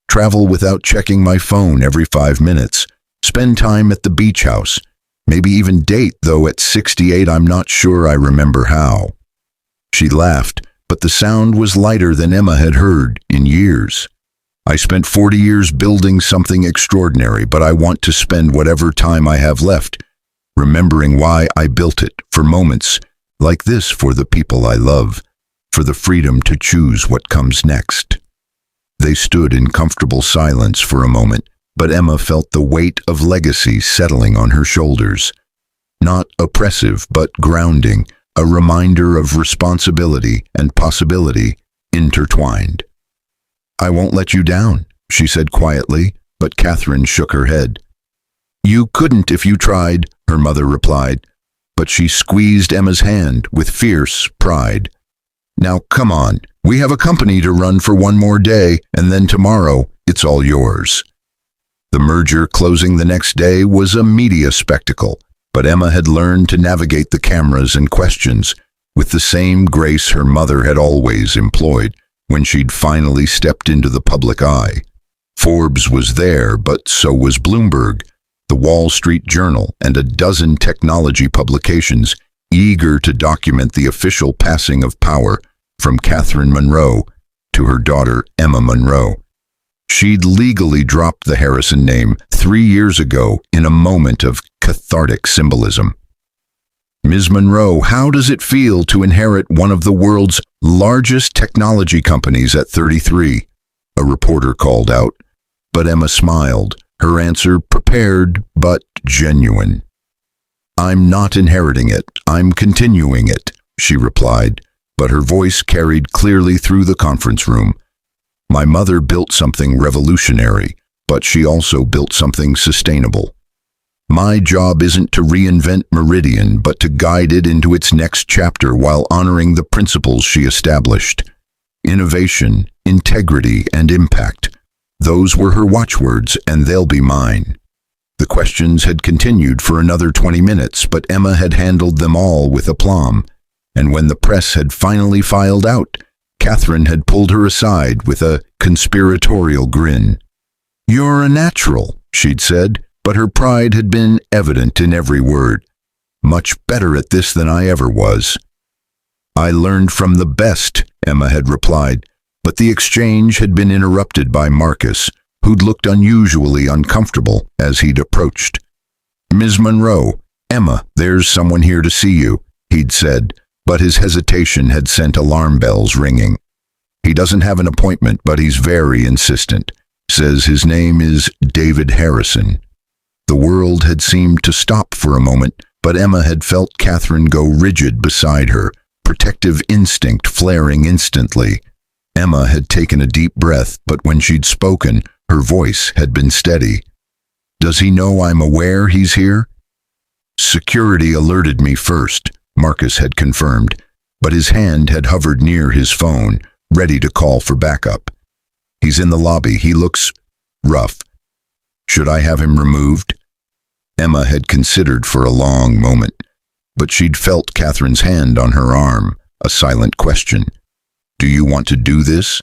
A: "Travel without checking my phone every 5 minutes. Spend time at the beach house. Maybe even date, though at 68 I'm not sure I remember how." She laughed, but the sound was lighter than Emma had heard in years. "I spent 40 years building something extraordinary, but I want to spend whatever time I have left remembering why I built it, for moments like this, for the people I love, for the freedom to choose what comes next." They stood in comfortable silence for a moment, but Emma felt the weight of legacy settling on her shoulders. Not oppressive, but grounding, a reminder of responsibility and possibility intertwined. "I won't let you down," she said quietly, but Catherine shook her head. "You couldn't if you tried," her mother replied, but she squeezed Emma's hand with fierce pride. "Now come on, we have a company to run for 1 more day, and then tomorrow it's all yours." The merger closing the next day was a media spectacle, but Emma had learned to navigate the cameras and questions with the same grace her mother had always employed when she'd finally stepped into the public eye. Forbes was there, but so was Bloomberg, the Wall Street Journal, and a dozen technology publications eager to document the official passing of power from Catherine Monroe to her daughter Emma Monroe. She'd legally dropped the Harrison name 3 years ago in a moment of cathartic symbolism. "Ms. Monroe, how does it feel to inherit one of the world's largest technology companies at 33? A reporter called out, but Emma smiled, her answer prepared but genuine. "I'm not inheriting it, I'm continuing it," she replied, but her voice carried clearly through the conference room. "My mother built something revolutionary, but she also built something sustainable. My job isn't to reinvent Meridian, but to guide it into its next chapter while honoring the principles she established. Innovation, integrity, and impact. Those were her watchwords, and they'll be mine. The questions had continued for another 20 minutes, but Emma had handled them all with aplomb, and when the press had finally filed out, Catherine had pulled her aside with a conspiratorial grin. "You're a natural," she'd said, but her pride had been evident in every word. "Much better at this than I ever was." "I learned from the best," Emma had replied, but the exchange had been interrupted by Marcus, who'd looked unusually uncomfortable as he'd approached. "Ms. Monroe, Emma, there's someone here to see you," he'd said, but his hesitation had sent alarm bells ringing. "He doesn't have an appointment, but he's very insistent. Says his name is David Harrison." The world had seemed to stop for a moment, but Emma had felt Catherine go rigid beside her, protective instinct flaring instantly. Emma had taken a deep breath, but when she'd spoken, her voice had been steady. "Does he know I'm aware he's here?" "Security alerted me first," Marcus had confirmed, but his hand had hovered near his phone, ready to call for backup. "He's in the lobby. He looks rough. Should I have him removed?" Emma had considered for a long moment, but she'd felt Catherine's hand on her arm, a silent question. "Do you want to do this?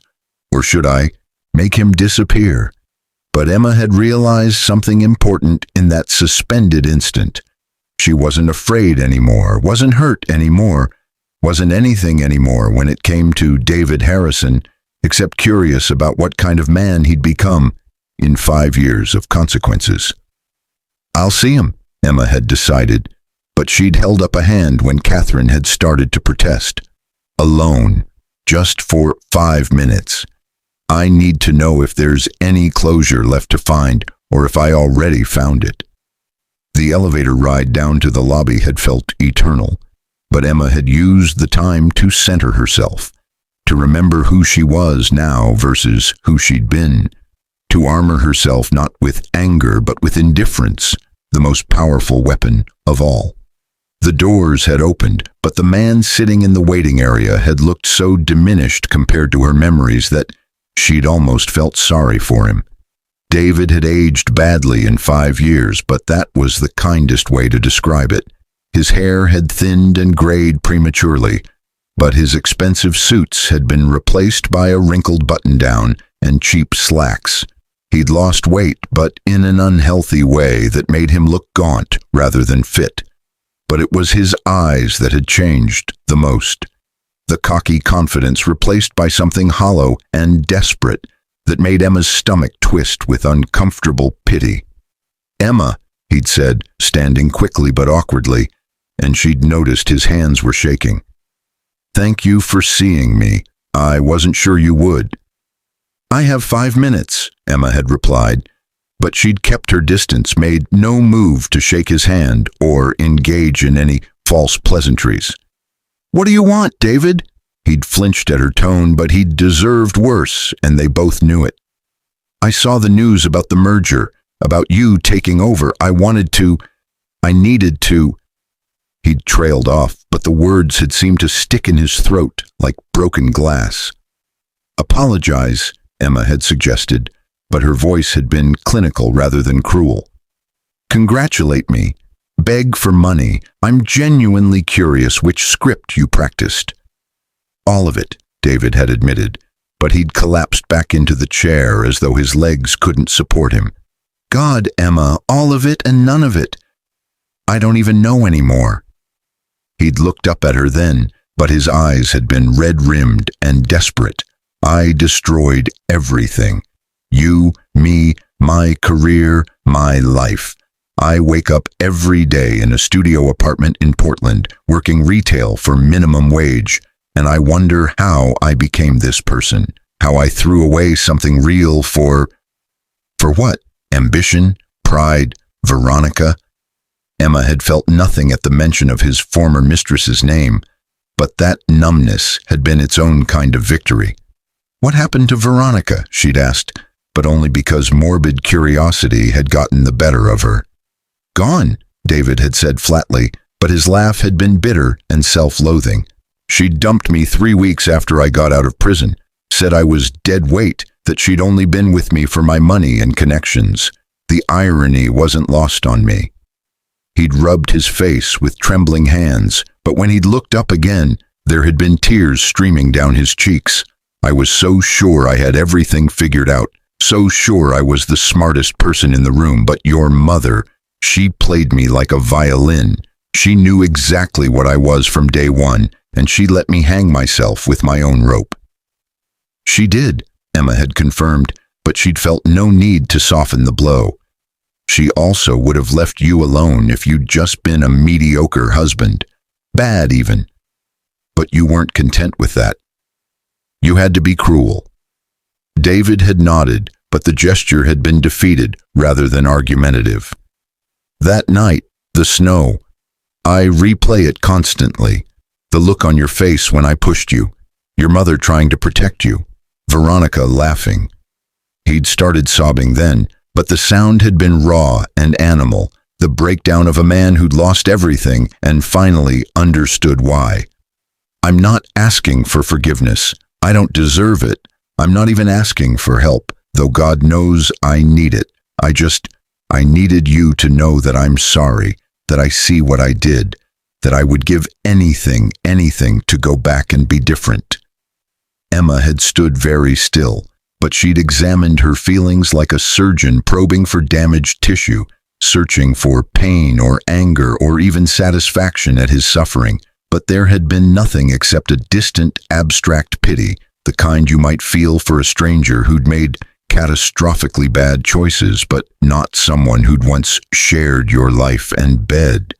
A: Or should I make him disappear?" But Emma had realized something important in that suspended instant. She wasn't afraid anymore, wasn't hurt anymore, wasn't anything anymore when it came to David Harrison, except curious about what kind of man he'd become in 5 years of consequences. "I'll see him," Emma had decided, but she'd held up a hand when Catherine had started to protest. "Alone, just for 5 minutes. I need to know if there's any closure left to find, or if I already found it." The elevator ride down to the lobby had felt eternal, but Emma had used the time to center herself, to remember who she was now versus who she'd been, to armor herself not with anger but with indifference, the most powerful weapon of all. The doors had opened, but the man sitting in the waiting area had looked so diminished compared to her memories that she'd almost felt sorry for him. David had aged badly in 5 years, but that was the kindest way to describe it. His hair had thinned and grayed prematurely, but his expensive suits had been replaced by a wrinkled button-down and cheap slacks. He'd lost weight, but in an unhealthy way that made him look gaunt rather than fit. But it was his eyes that had changed the most. The cocky confidence replaced by something hollow and desperate that made Emma's stomach twist with uncomfortable pity. "Emma," he'd said, standing quickly but awkwardly, and she'd noticed his hands were shaking. "Thank you for seeing me. I wasn't sure you would." "I have 5 minutes," Emma had replied, but she'd kept her distance, made no move to shake his hand or engage in any false pleasantries. "What do you want, David?" He'd flinched at her tone, but he'd deserved worse, and they both knew it. "I saw the news about the merger, about you taking over. I needed to." He'd trailed off, but the words had seemed to stick in his throat like broken glass. "Apologize," Emma had suggested, but her voice had been clinical rather than cruel. "Congratulate me. Beg for money. I'm genuinely curious which script you practiced." "All of it," David had admitted, but he'd collapsed back into the chair as though his legs couldn't support him. "God, Emma, all of it and none of it. I don't even know anymore." He'd looked up at her then, but his eyes had been red-rimmed and desperate. "I destroyed everything. You, me, my career, my life. I wake up every day in a studio apartment in Portland, working retail for minimum wage, and I wonder how I became this person, how I threw away something real for what? Ambition? Pride? Veronica?" Emma had felt nothing at the mention of his former mistress's name, but that numbness had been its own kind of victory. "What happened to Veronica?" she'd asked, but only because morbid curiosity had gotten the better of her. "Gone," David had said flatly, but his laugh had been bitter and self-loathing. "She dumped me 3 weeks after I got out of prison, said I was dead weight, that she'd only been with me for my money and connections. The irony wasn't lost on me. He'd rubbed his face with trembling hands, but when he'd looked up again, there had been tears streaming down his cheeks. I was so sure I had everything figured out, so sure I was the smartest person in the room, but your mother, she played me like a violin. She knew exactly what I was from day one, and she let me hang myself with my own rope. She did, Emma had confirmed, but she'd felt no need to soften the blow. She also would have left you alone if you'd just been a mediocre husband. Bad, even. But you weren't content with that. You had to be cruel. David had nodded, but the gesture had been defeated rather than argumentative. That night, the snow. I replay it constantly. The look on your face when I pushed you. Your mother trying to protect you. Veronica laughing. He'd started sobbing then, but the sound had been raw and animal, the breakdown of a man who'd lost everything and finally understood why. I'm not asking for forgiveness. I don't deserve it. I'm not even asking for help, though God knows I need it. I needed you to know that I'm sorry, that I see what I did, that I would give anything to go back and be different. Emma had stood very still, but she'd examined her feelings like a surgeon probing for damaged tissue, searching for pain or anger or even satisfaction at his suffering. But there had been nothing except a distant, abstract pity, the kind you might feel for a stranger who'd made catastrophically bad choices, but not someone who'd once shared your life and bed.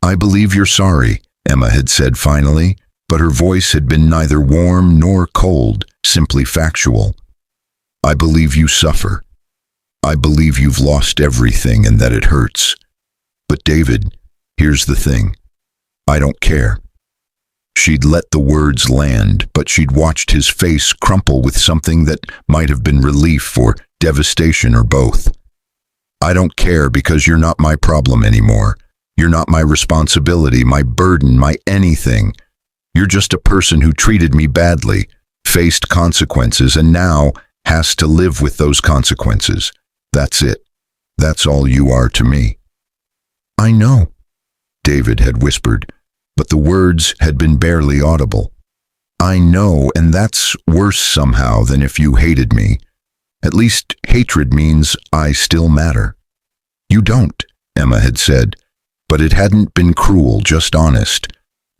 A: I believe you're sorry, Emma had said finally, but her voice had been neither warm nor cold, simply factual. I believe you suffer. I believe you've lost everything and that it hurts. But David, here's the thing. I don't care. She'd let the words land, but she'd watched his face crumple with something that might have been relief or devastation or both. I don't care because you're not my problem anymore. You're not my responsibility, my burden, my anything. You're just a person who treated me badly, faced consequences, and now has to live with those consequences. That's it. That's all you are to me. I know, David had whispered, but the words had been barely audible. I know, and that's worse somehow than if you hated me. At least hatred means I still matter. You don't, Emma had said, but it hadn't been cruel, just honest.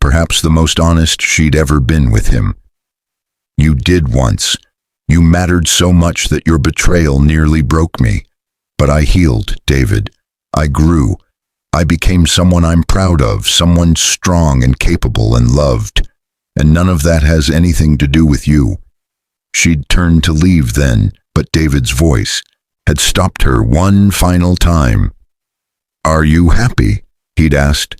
A: Perhaps the most honest she'd ever been with him. You did once. You mattered so much that your betrayal nearly broke me. But I healed, David. I grew. I became someone I'm proud of, someone strong and capable and loved. And none of that has anything to do with you. She'd turned to leave then, but David's voice had stopped her one final time. Are you happy? He'd asked.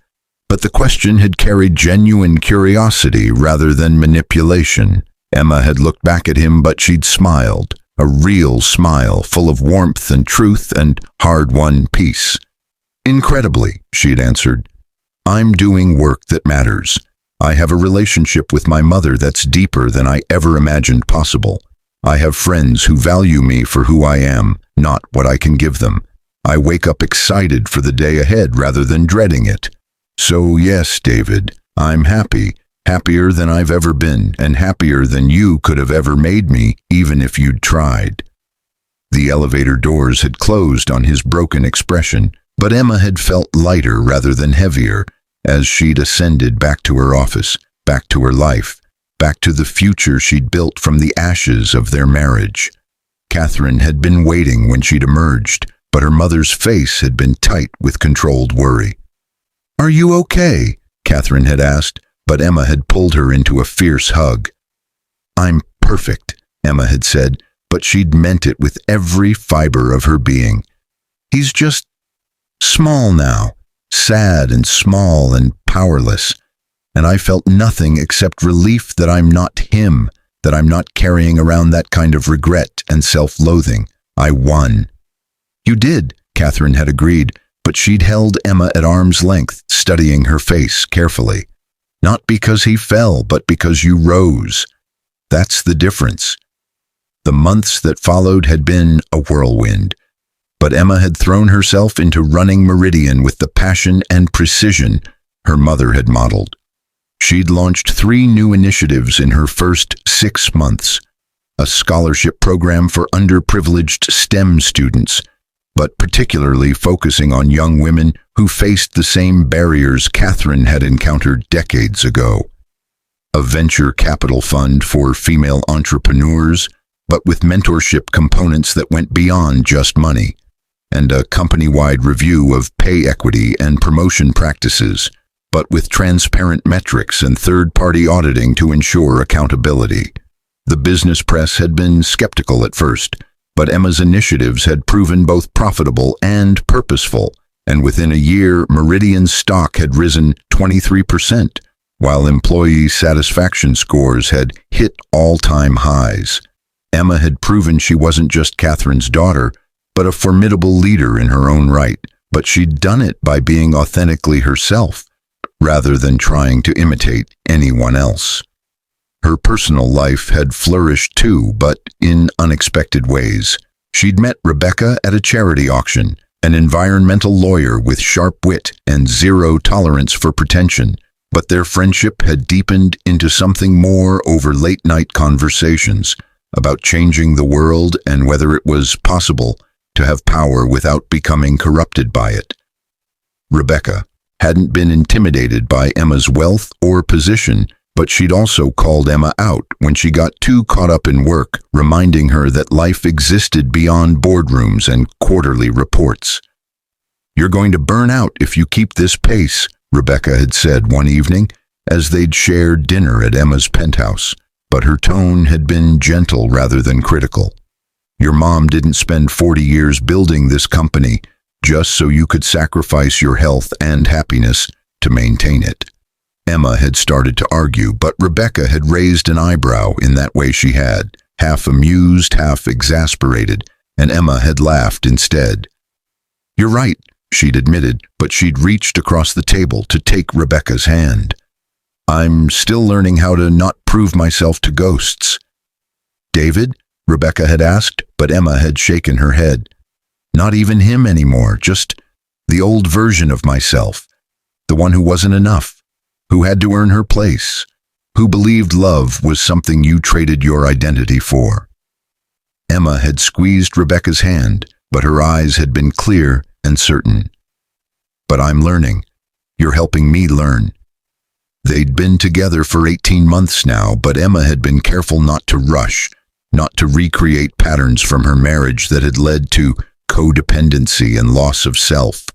A: But the question had carried genuine curiosity rather than manipulation. Emma had looked back at him, but she'd smiled, a real smile full of warmth and truth and hard-won peace. Incredibly, she'd answered. I'm doing work that matters. I have a relationship with my mother that's deeper than I ever imagined possible. I have friends who value me for who I am, not what I can give them. I wake up excited for the day ahead rather than dreading it. So yes, David, I'm happy, happier than I've ever been, and happier than you could have ever made me, even if you'd tried. The elevator doors had closed on his broken expression, but Emma had felt lighter rather than heavier as she'd ascended back to her office, back to her life, back to the future she'd built from the ashes of their marriage. Catherine had been waiting when she'd emerged, but her mother's face had been tight with controlled worry. Are you okay? Catherine had asked, but Emma had pulled her into a fierce hug. I'm perfect, Emma had said, but she'd meant it with every fiber of her being. He's just small now, sad and small and powerless, and I felt nothing except relief that I'm not him, that I'm not carrying around that kind of regret and self-loathing. I won. You did, Catherine had agreed, but she'd held Emma at arm's length, studying her face carefully. Not because he fell, but because you rose. That's the difference. The months that followed had been a whirlwind, but Emma had thrown herself into running Meridian with the passion and precision her mother had modeled. She'd launched 3 new initiatives in her first 6 months: a scholarship program for underprivileged STEM students, but particularly focusing on young women who faced the same barriers Catherine had encountered decades ago; a venture capital fund for female entrepreneurs, but with mentorship components that went beyond just money; and a company-wide review of pay equity and promotion practices, but with transparent metrics and third-party auditing to ensure accountability. The business press had been skeptical at first, but Emma's initiatives had proven both profitable and purposeful, and within a year, Meridian's stock had risen 23%, while employee satisfaction scores had hit all-time highs. Emma had proven she wasn't just Catherine's daughter, but a formidable leader in her own right, but she'd done it by being authentically herself, rather than trying to imitate anyone else. Her personal life had flourished too, but in unexpected ways. She'd met Rebecca at a charity auction, an environmental lawyer with sharp wit and zero tolerance for pretension, but their friendship had deepened into something more over late-night conversations about changing the world and whether it was possible to have power without becoming corrupted by it. Rebecca hadn't been intimidated by Emma's wealth or position, but she'd also called Emma out when she got too caught up in work, reminding her that life existed beyond boardrooms and quarterly reports. "You're going to burn out if you keep this pace," Rebecca had said one evening as they'd shared dinner at Emma's penthouse, but her tone had been gentle rather than critical. "Your mom didn't spend 40 years building this company just so you could sacrifice your health and happiness to maintain it." Emma had started to argue, but Rebecca had raised an eyebrow in that way she had, half amused, half exasperated, and Emma had laughed instead. "You're right," she'd admitted, but she'd reached across the table to take Rebecca's hand. "I'm still learning how to not prove myself to ghosts." "David?" Rebecca had asked, but Emma had shaken her head. "Not even him anymore, just the old version of myself, the one who wasn't enough, who had to earn her place, who believed love was something you traded your identity for." Emma had squeezed Rebecca's hand, but her eyes had been clear and certain. "But I'm learning. You're helping me learn." They'd been together for 18 months now, but Emma had been careful not to rush, not to recreate patterns from her marriage that had led to codependency and loss of self.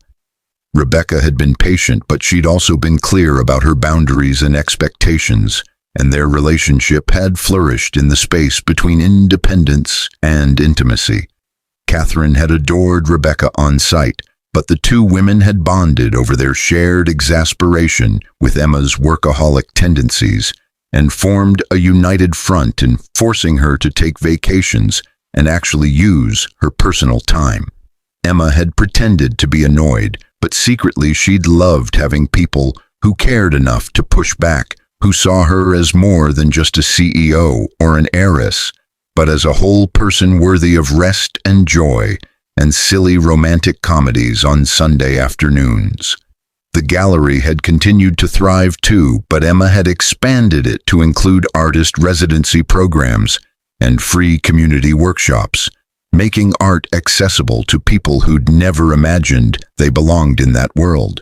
A: Rebecca had been patient, but she'd also been clear about her boundaries and expectations, and their relationship had flourished in the space between independence and intimacy. Catherine had adored Rebecca on sight, but the two women had bonded over their shared exasperation with Emma's workaholic tendencies and formed a united front in forcing her to take vacations and actually use her personal time. Emma had pretended to be annoyed, but secretly she'd loved having people who cared enough to push back, who saw her as more than just a CEO or an heiress, but as a whole person worthy of rest and joy and silly romantic comedies on Sunday afternoons. The gallery had continued to thrive too, but Emma had expanded it to include artist residency programs and free community workshops, making art accessible to people who'd never imagined they belonged in that world.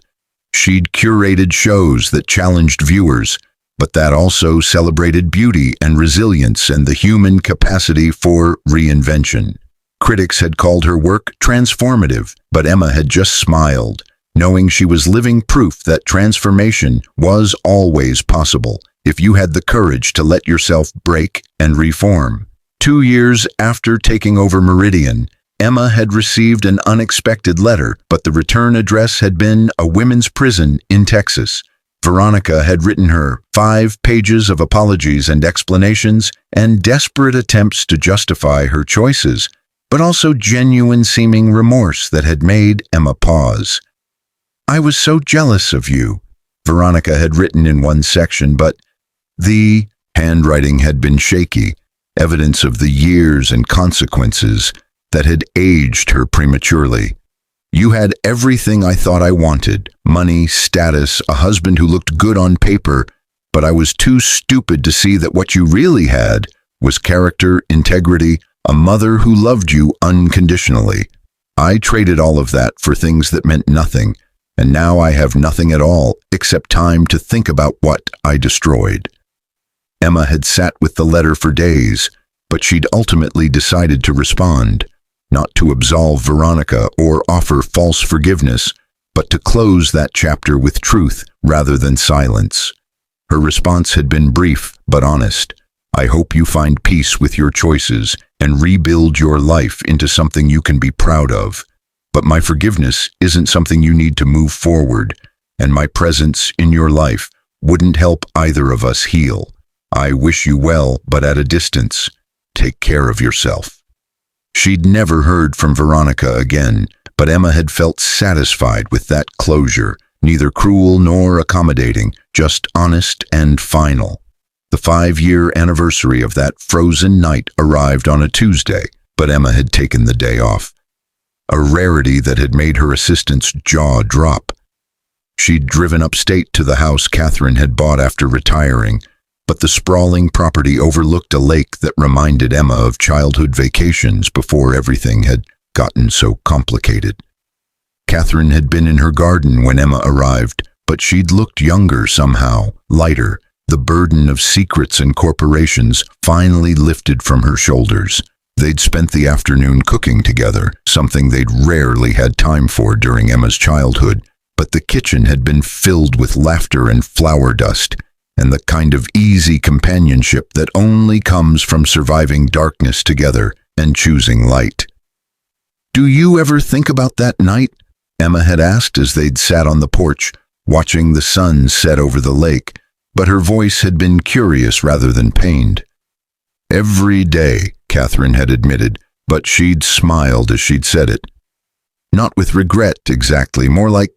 A: She'd curated shows that challenged viewers, but that also celebrated beauty and resilience and the human capacity for reinvention. Critics had called her work transformative, but Emma had just smiled, knowing she was living proof that transformation was always possible if you had the courage to let yourself break and reform. 2 years after taking over Meridian, Emma had received an unexpected letter, but the return address had been a women's prison in Texas. Veronica had written her 5 pages of apologies and explanations and desperate attempts to justify her choices, but also genuine-seeming remorse that had made Emma pause. "I was so jealous of you," Veronica had written in one section, but the handwriting had been shaky, evidence of the years and consequences that had aged her prematurely. You had everything I thought I wanted: money, status, a husband who looked good on paper, but I was too stupid to see that what you really had was character, integrity, a mother who loved you unconditionally. I traded all of that for things that meant nothing, and now I have nothing at all except time to think about what I destroyed." Emma had sat with the letter for days, but she'd ultimately decided to respond, not to absolve Veronica or offer false forgiveness, but to close that chapter with truth rather than silence. Her response had been brief but honest. "I hope you find peace with your choices and rebuild your life into something you can be proud of. But my forgiveness isn't something you need to move forward, and my presence in your life wouldn't help either of us heal. I wish you well, but at a distance. Take care of yourself." She'd never heard from Veronica again, but Emma had felt satisfied with that closure, neither cruel nor accommodating, just honest and final. The 5-year anniversary of that frozen night arrived on a Tuesday, but Emma had taken the day off, a rarity that had made her assistant's jaw drop. She'd driven upstate to the house Catherine had bought after retiring, but the sprawling property overlooked a lake that reminded Emma of childhood vacations before everything had gotten so complicated. Catherine had been in her garden when Emma arrived, but she'd looked younger somehow, lighter. The burden of secrets and corporations finally lifted from her shoulders. They'd spent the afternoon cooking together, something they'd rarely had time for during Emma's childhood, but the kitchen had been filled with laughter and flour dust, and the kind of easy companionship that only comes from surviving darkness together and choosing light. "Do you ever think about that night?" Emma had asked as they'd sat on the porch, watching the sun set over the lake, but her voice had been curious rather than pained. "Every day," Catherine had admitted, but she'd smiled as she'd said it. Not with regret exactly, more like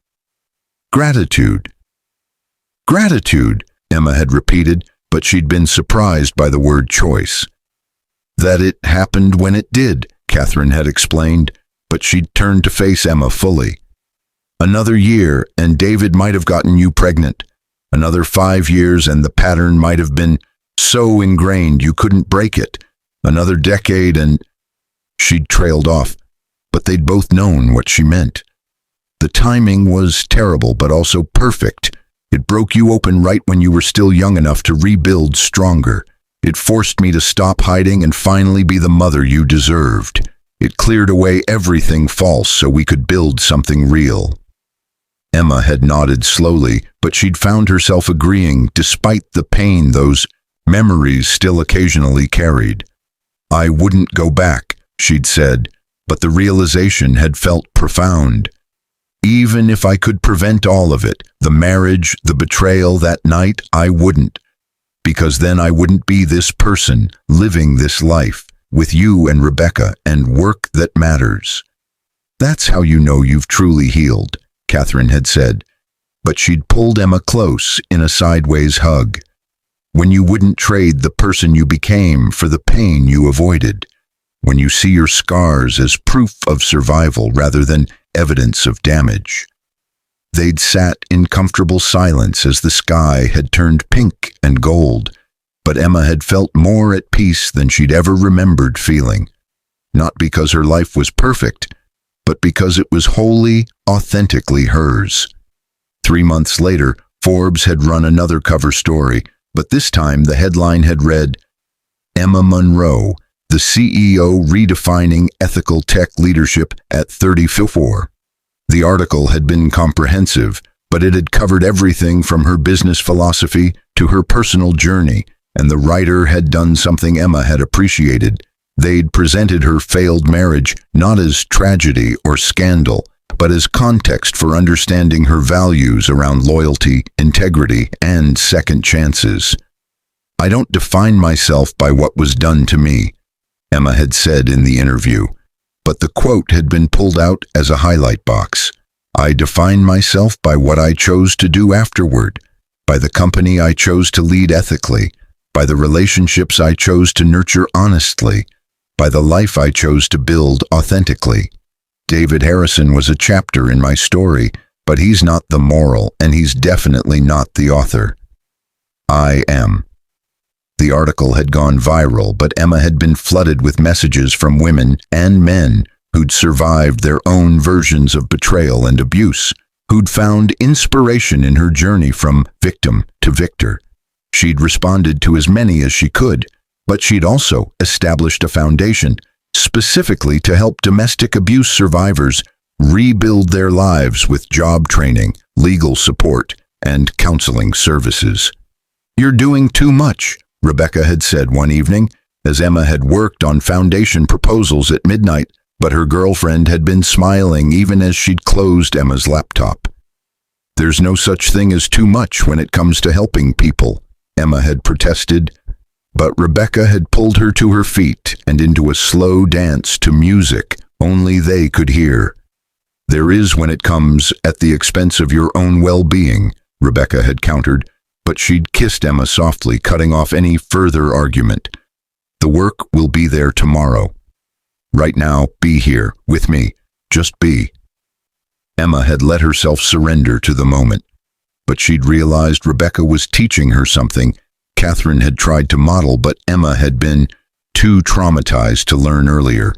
A: gratitude. "Gratitude," Emma had repeated, but she'd been surprised by the word choice. "That it happened when it did," Catherine had explained, but she'd turned to face Emma fully. "Another year, and David might have gotten you pregnant. Another 5 years, and the pattern might have been so ingrained you couldn't break it. Another decade, and—" She'd trailed off, but they'd both known what she meant. The timing was terrible, but also perfect. It broke you open right when you were still young enough to rebuild stronger. It forced me to stop hiding and finally be the mother you deserved. It cleared away everything false so we could build something real." Emma had nodded slowly, but she'd found herself agreeing despite the pain those memories still occasionally carried. "I wouldn't go back," she'd said, but the realization had felt profound. Even if I could prevent all of it, the marriage, the betrayal that night, I wouldn't. Because then I wouldn't be this person, living this life, with you and Rebecca, and work that matters. "That's how you know you've truly healed," Catherine had said, but she'd pulled Emma close in a sideways hug. "When you wouldn't trade the person you became for the pain you avoided. When you see your scars as proof of survival rather than evidence of damage." They'd sat in comfortable silence as the sky had turned pink and gold, but Emma had felt more at peace than she'd ever remembered feeling. Not because her life was perfect, but because it was wholly, authentically hers. 3 months later, Forbes had run another cover story, but this time the headline had read, "Emma Monroe, the CEO redefining ethical tech leadership at 34. The article had been comprehensive, but it had covered everything from her business philosophy to her personal journey, and the writer had done something Emma had appreciated. They'd presented her failed marriage not as tragedy or scandal, but as context for understanding her values around loyalty, integrity, and second chances. "I don't define myself by what was done to me," Emma had said in the interview, but the quote had been pulled out as a highlight box. "I define myself by what I chose to do afterward, by the company I chose to lead ethically, by the relationships I chose to nurture honestly, by the life I chose to build authentically. David Harrison was a chapter in my story, but he's not the moral, and he's definitely not the author. I am. The article had gone viral, but Emma had been flooded with messages from women and men who'd survived their own versions of betrayal and abuse, who'd found inspiration in her journey from victim to victor. She'd responded to as many as she could, but she'd also established a foundation specifically to help domestic abuse survivors rebuild their lives with job training, legal support, and counseling services. "You're doing too much," Rebecca had said one evening, as Emma had worked on foundation proposals at midnight, but her girlfriend had been smiling even as she'd closed Emma's laptop. "There's no such thing as too much when it comes to helping people," Emma had protested, but Rebecca had pulled her to her feet and into a slow dance to music only they could hear. "There is when it comes at the expense of your own well-being," Rebecca had countered, but she'd kissed Emma softly, cutting off any further argument. "The work will be there tomorrow. Right now, be here, with me. Just be." Emma had let herself surrender to the moment, but she'd realized Rebecca was teaching her something Catherine had tried to model, but Emma had been too traumatized to learn earlier.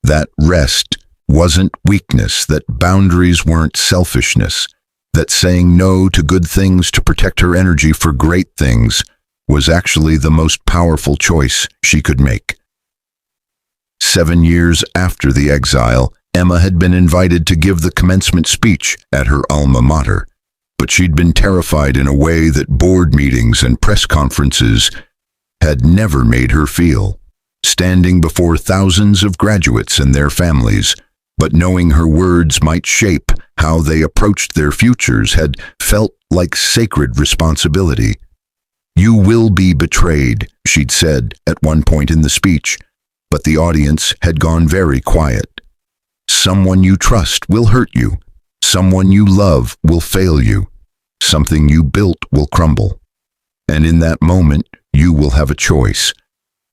A: That rest wasn't weakness, that boundaries weren't selfishness, that saying no to good things to protect her energy for great things was actually the most powerful choice she could make. 7 years after the exile, Emma had been invited to give the commencement speech at her alma mater, but she'd been terrified in a way that board meetings and press conferences had never made her feel. Standing before thousands of graduates and their families, but knowing her words might shape how they approached their futures had felt like sacred responsibility. "You will be betrayed," she'd said at one point in the speech, but the audience had gone very quiet. "Someone you trust will hurt you. Someone you love will fail you. Something you built will crumble. And in that moment, you will have a choice.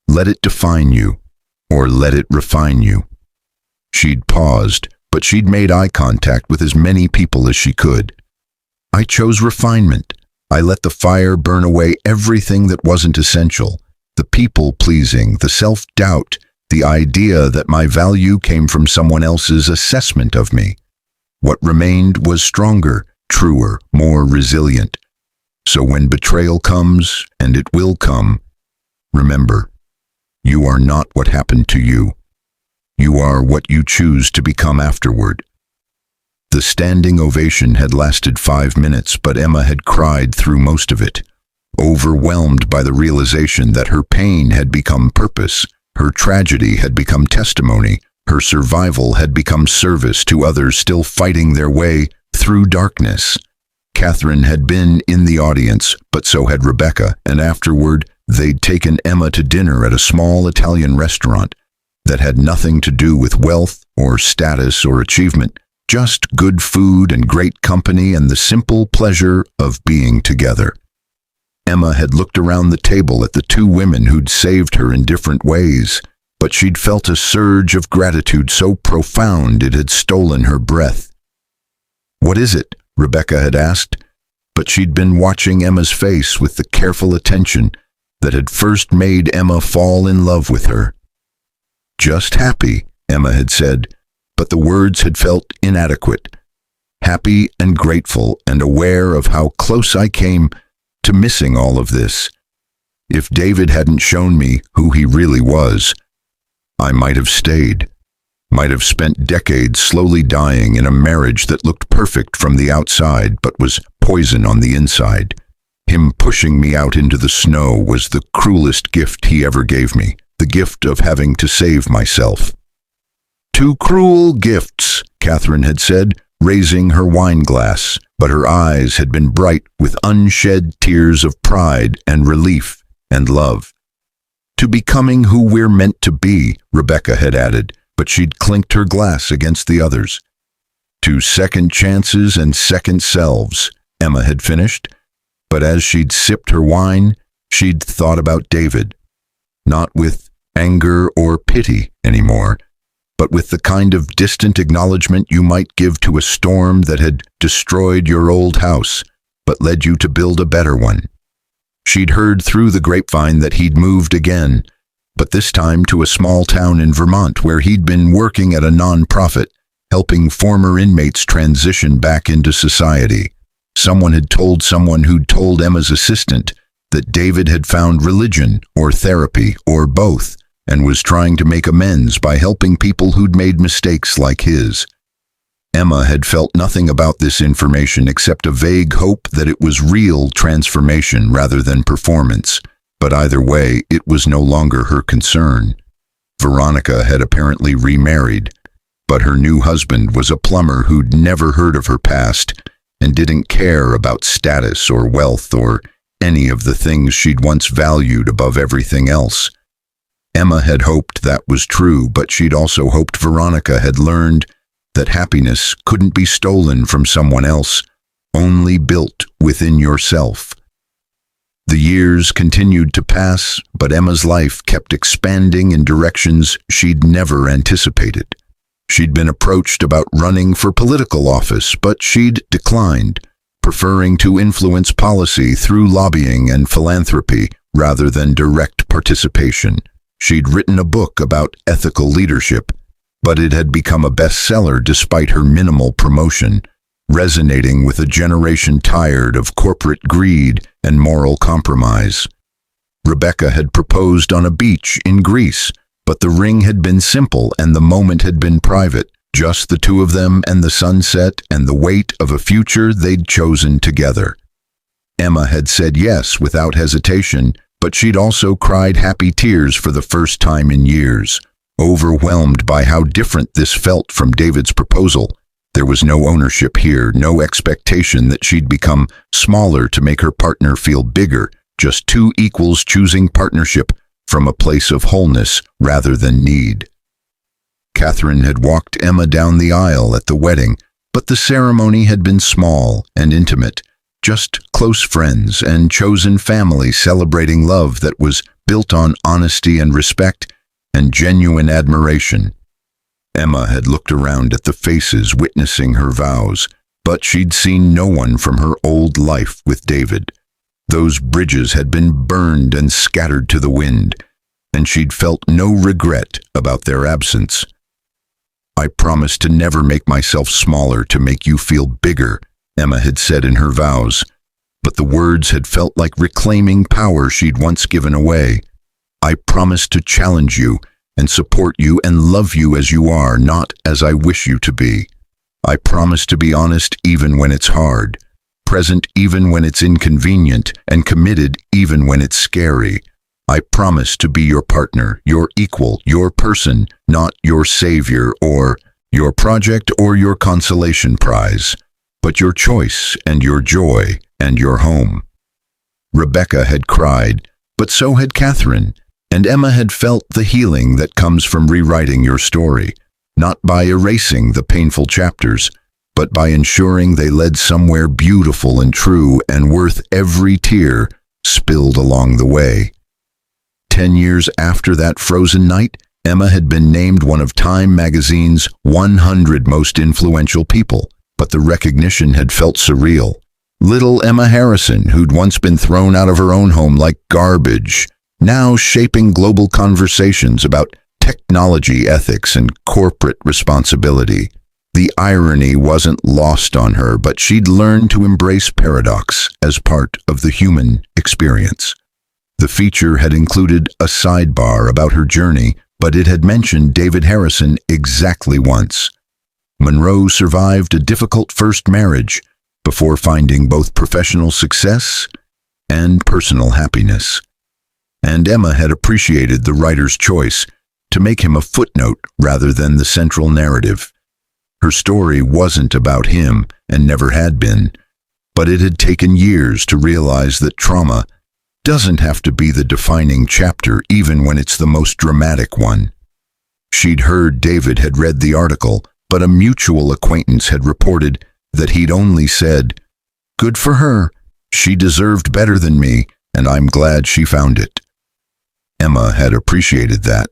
A: Let it define you, or let it refine you." She'd paused, but she'd made eye contact with as many people as she could. "I chose refinement. I let the fire burn away everything that wasn't essential. The people-pleasing, the self-doubt, the idea that my value came from someone else's assessment of me. What remained was stronger, truer, more resilient. So when betrayal comes, and it will come, remember, you are not what happened to you. You are what you choose to become afterward." The standing ovation had lasted 5 minutes, but Emma had cried through most of it, overwhelmed by the realization that her pain had become purpose, her tragedy had become testimony, her survival had become service to others still fighting their way through darkness. Catherine had been in the audience, but so had Rebecca, and afterward they'd taken Emma to dinner at a small Italian restaurant that had nothing to do with wealth or status or achievement, just good food and great company and the simple pleasure of being together. Emma had looked around the table at the 2 women who'd saved her in different ways, but she'd felt a surge of gratitude so profound it had stolen her breath. "What is it?" Rebecca had asked, but she'd been watching Emma's face with the careful attention that had first made Emma fall in love with her. "Just happy," Emma had said, but the words had felt inadequate. "Happy and grateful and aware of how close I came to missing all of this. If David hadn't shown me who he really was, I might have stayed, might have spent decades slowly dying in a marriage that looked perfect from the outside but was poison on the inside. Him pushing me out into the snow was the cruelest gift he ever gave me, the gift of having to save myself." "Two cruel gifts," Catherine had said, raising her wine glass, but her eyes had been bright with unshed tears of pride and relief and love. "To becoming who we're meant to be," Rebecca had added, but she'd clinked her glass against the others. "To second chances and second selves," Emma had finished, but as she'd sipped her wine, She'd thought about David, not with anger or pity anymore, but with the kind of distant acknowledgement you might give to a storm that had destroyed your old house, but led you to build a better one. She'd heard through the grapevine that he'd moved again, but this time to a small town in Vermont where he'd been working at a non-profit, helping former inmates transition back into society. Someone had told someone who'd told Emma's assistant that David had found religion or therapy or both and was trying to make amends by helping people who'd made mistakes like his. Emma had felt nothing about this information except a vague hope that it was real transformation rather than performance, but either way, it was no longer her concern. Veronica had apparently remarried, but her new husband was a plumber who'd never heard of her past and didn't care about status or wealth or any of the things she'd once valued above everything else. Emma had hoped that was true, but she'd also hoped Veronica had learned that happiness couldn't be stolen from someone else, only built within yourself. The years continued to pass, but Emma's life kept expanding in directions she'd never anticipated. She'd been approached about running for political office, but she'd declined, preferring to influence policy through lobbying and philanthropy rather than direct participation. She'd written a book about ethical leadership, but it had become a bestseller despite her minimal promotion, resonating with a generation tired of corporate greed and moral compromise. Rebecca had proposed on a beach in Greece, but the ring had been simple and the moment had been private, just the two of them and the sunset and the weight of a future they'd chosen together. Emma had said yes without hesitation, but she'd also cried happy tears for the first time in years, overwhelmed by how different this felt from David's proposal. There was no ownership here, no expectation that she'd become smaller to make her partner feel bigger, just two equals choosing partnership from a place of wholeness rather than need. Catherine had walked Emma down the aisle at the wedding, but the ceremony had been small and intimate, just close friends and chosen family celebrating love that was built on honesty and respect and genuine admiration. Emma had looked around at the faces witnessing her vows, but she'd seen no one from her old life with David. Those bridges had been burned and scattered to the wind, and she'd felt no regret about their absence. "I promise to never make myself smaller to make you feel bigger," Emma had said in her vows, but the words had felt like reclaiming power she'd once given away. "I promise to challenge you and support you and love you as you are, not as I wish you to be. I promise to be honest even when it's hard, present even when it's inconvenient, and committed even when it's scary. I promise to be your partner, your equal, your person, not your savior or your project or your consolation prize, but your choice and your joy and your home." Rebecca had cried, but so had Catherine, and Emma had felt the healing that comes from rewriting your story, not by erasing the painful chapters, but by ensuring they led somewhere beautiful and true and worth every tear spilled along the way. 10 years after that frozen night, Emma had been named one of Time magazine's 100 most influential people, but the recognition had felt surreal. Little Emma Harrison, who'd once been thrown out of her own home like garbage, now shaping global conversations about technology ethics and corporate responsibility. The irony wasn't lost on her, but she'd learned to embrace paradox as part of the human experience. The feature had included a sidebar about her journey, but it had mentioned David Harrison exactly once. Monroe survived a difficult first marriage before finding both professional success and personal happiness. And Emma had appreciated the writer's choice to make him a footnote rather than the central narrative. Her story wasn't about him and never had been, but it had taken years to realize that trauma doesn't have to be the defining chapter even when it's the most dramatic one. She'd heard David had read the article, but a mutual acquaintance had reported that he'd only said, "Good for her, she deserved better than me," and I'm glad she found it." Emma had appreciated that,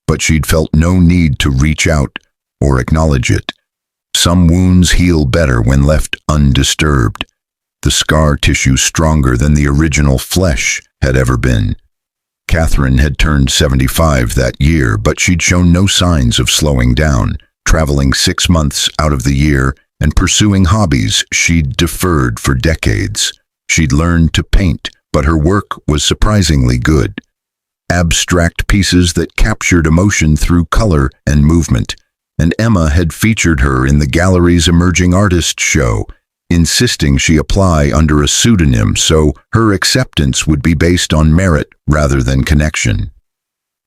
A: but she'd felt no need to reach out or acknowledge it. Some wounds heal better when left undisturbed, the scar tissue stronger than the original flesh had ever been. Catherine had turned 75 that year, but she'd shown no signs of slowing down, traveling 6 months out of the year and pursuing hobbies she'd deferred for decades. She'd learned to paint, but her work was surprisingly good. Abstract pieces that captured emotion through color and movement, and Emma had featured her in the gallery's Emerging Artists show, insisting she apply under a pseudonym so her acceptance would be based on merit rather than connection.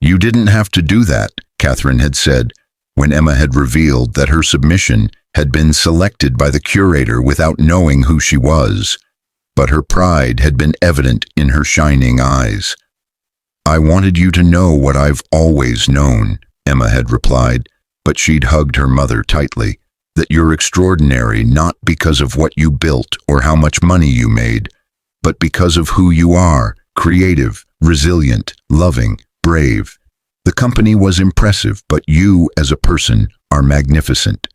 A: "You didn't have to do that," Catherine had said, when Emma had revealed that her submission had been selected by the curator without knowing who she was. But her pride had been evident in her shining eyes. "I wanted you to know what I've always known," Emma had replied, but she'd hugged her mother tightly, "that you're extraordinary not because of what you built or how much money you made, but because of who you are, creative, resilient, loving, brave. The company was impressive, but you as a person are magnificent."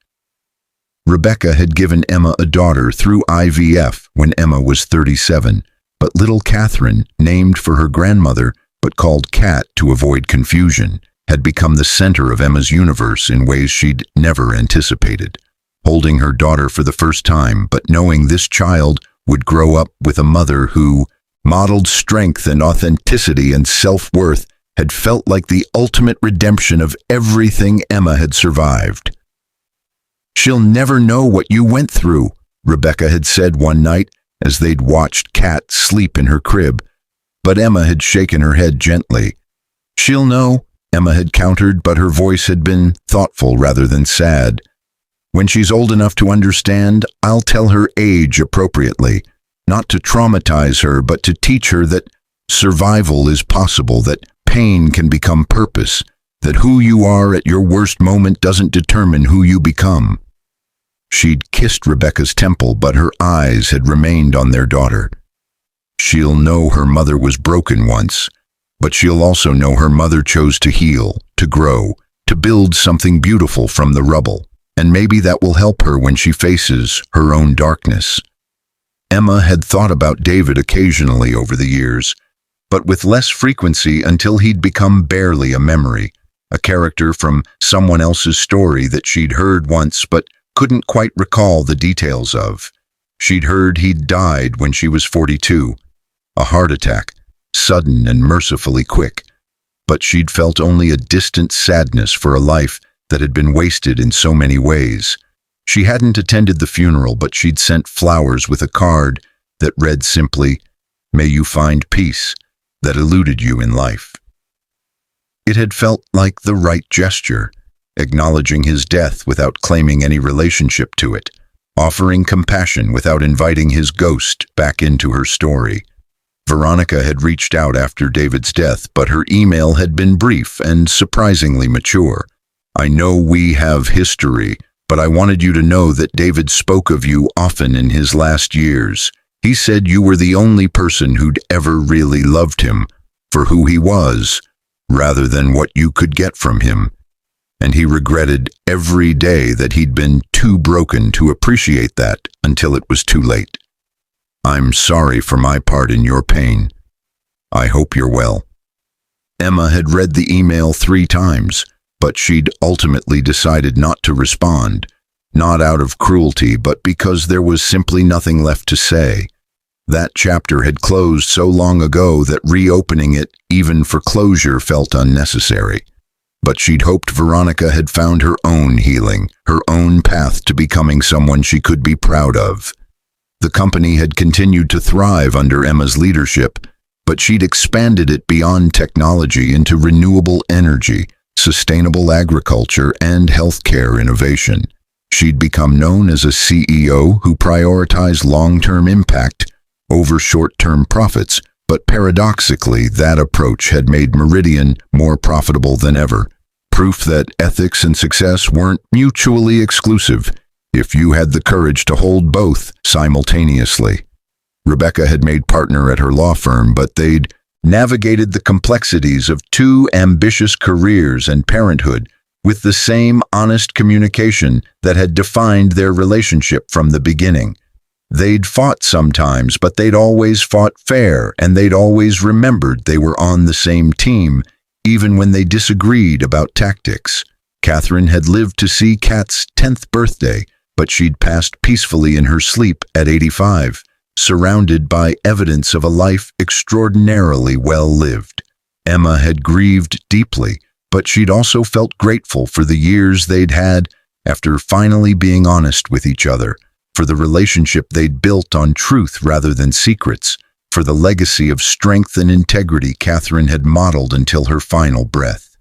A: Rebecca had given Emma a daughter through IVF when Emma was 37, but little Catherine, named for her grandmother but called Cat to avoid confusion, had become the center of Emma's universe in ways she'd never anticipated. Holding her daughter for the first time, but knowing this child would grow up with a mother who modeled strength and authenticity and self-worth, had felt like the ultimate redemption of everything Emma had survived. "She'll never know what you went through," Rebecca had said one night as they'd watched Cat sleep in her crib, but Emma had shaken her head gently. "She'll know," Emma had countered, but her voice had been thoughtful rather than sad. "When she's old enough to understand, I'll tell her age appropriately, not to traumatize her, but to teach her that survival is possible, that pain can become purpose, that who you are at your worst moment doesn't determine who you become." She'd kissed Rebecca's temple, but her eyes had remained on their daughter. "She'll know her mother was broken once, but she'll also know her mother chose to heal, to grow, to build something beautiful from the rubble, and maybe that will help her when she faces her own darkness." Emma had thought about David occasionally over the years, but with less frequency until he'd become barely a memory, a character from someone else's story that she'd heard once but couldn't quite recall the details of. She'd heard he'd died when she was 42, a heart attack, sudden and mercifully quick, but she'd felt only a distant sadness for a life that had been wasted in so many ways. She hadn't attended the funeral, but she'd sent flowers with a card that read simply, "May you find peace that eluded you in life." It had felt like the right gesture, acknowledging his death without claiming any relationship to it, offering compassion without inviting his ghost back into her story. Veronica had reached out after David's death, but her email had been brief and surprisingly mature. "I know we have history, but I wanted you to know that David spoke of you often in his last years. He said you were the only person who'd ever really loved him for who he was, rather than what you could get from him. And he regretted every day that he'd been too broken to appreciate that until it was too late. I'm sorry for my part in your pain. I hope you're well." Emma had read the email 3 times, but she'd ultimately decided not to respond, not out of cruelty, but because there was simply nothing left to say. That chapter had closed so long ago that reopening it, even for closure, felt unnecessary. But she'd hoped Veronica had found her own healing, her own path to becoming someone she could be proud of. The company had continued to thrive under Emma's leadership, but she'd expanded it beyond technology into renewable energy, sustainable agriculture, and healthcare innovation. She'd become known as a CEO who prioritized long-term impact over short-term profits, but paradoxically, that approach had made Meridian more profitable than ever. Proof that ethics and success weren't mutually exclusive if you had the courage to hold both simultaneously. Rebecca had made partner at her law firm, but they'd navigated the complexities of two ambitious careers and parenthood with the same honest communication that had defined their relationship from the beginning. They'd fought sometimes, but they'd always fought fair, and they'd always remembered they were on the same team, even when they disagreed about tactics. Catherine had lived to see Kat's 10th birthday, but she'd passed peacefully in her sleep at 85, surrounded by evidence of a life extraordinarily well lived. Emma had grieved deeply, but she'd also felt grateful for the years they'd had after finally being honest with each other, for the relationship they'd built on truth rather than secrets, for the legacy of strength and integrity Catherine had modeled until her final breath.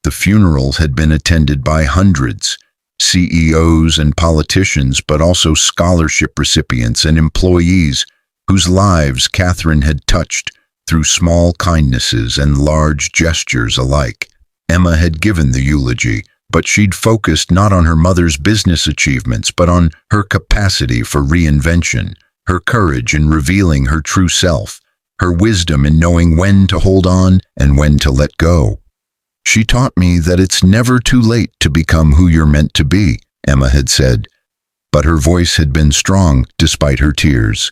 A: The funerals had been attended by hundreds, CEOs and politicians, but also scholarship recipients and employees whose lives Catherine had touched through small kindnesses and large gestures alike. Emma had given the eulogy, but she'd focused not on her mother's business achievements, but on her capacity for reinvention, her courage in revealing her true self, her wisdom in knowing when to hold on and when to let go. "She taught me that it's never too late to become who you're meant to be," Emma had said, but her voice had been strong despite her tears.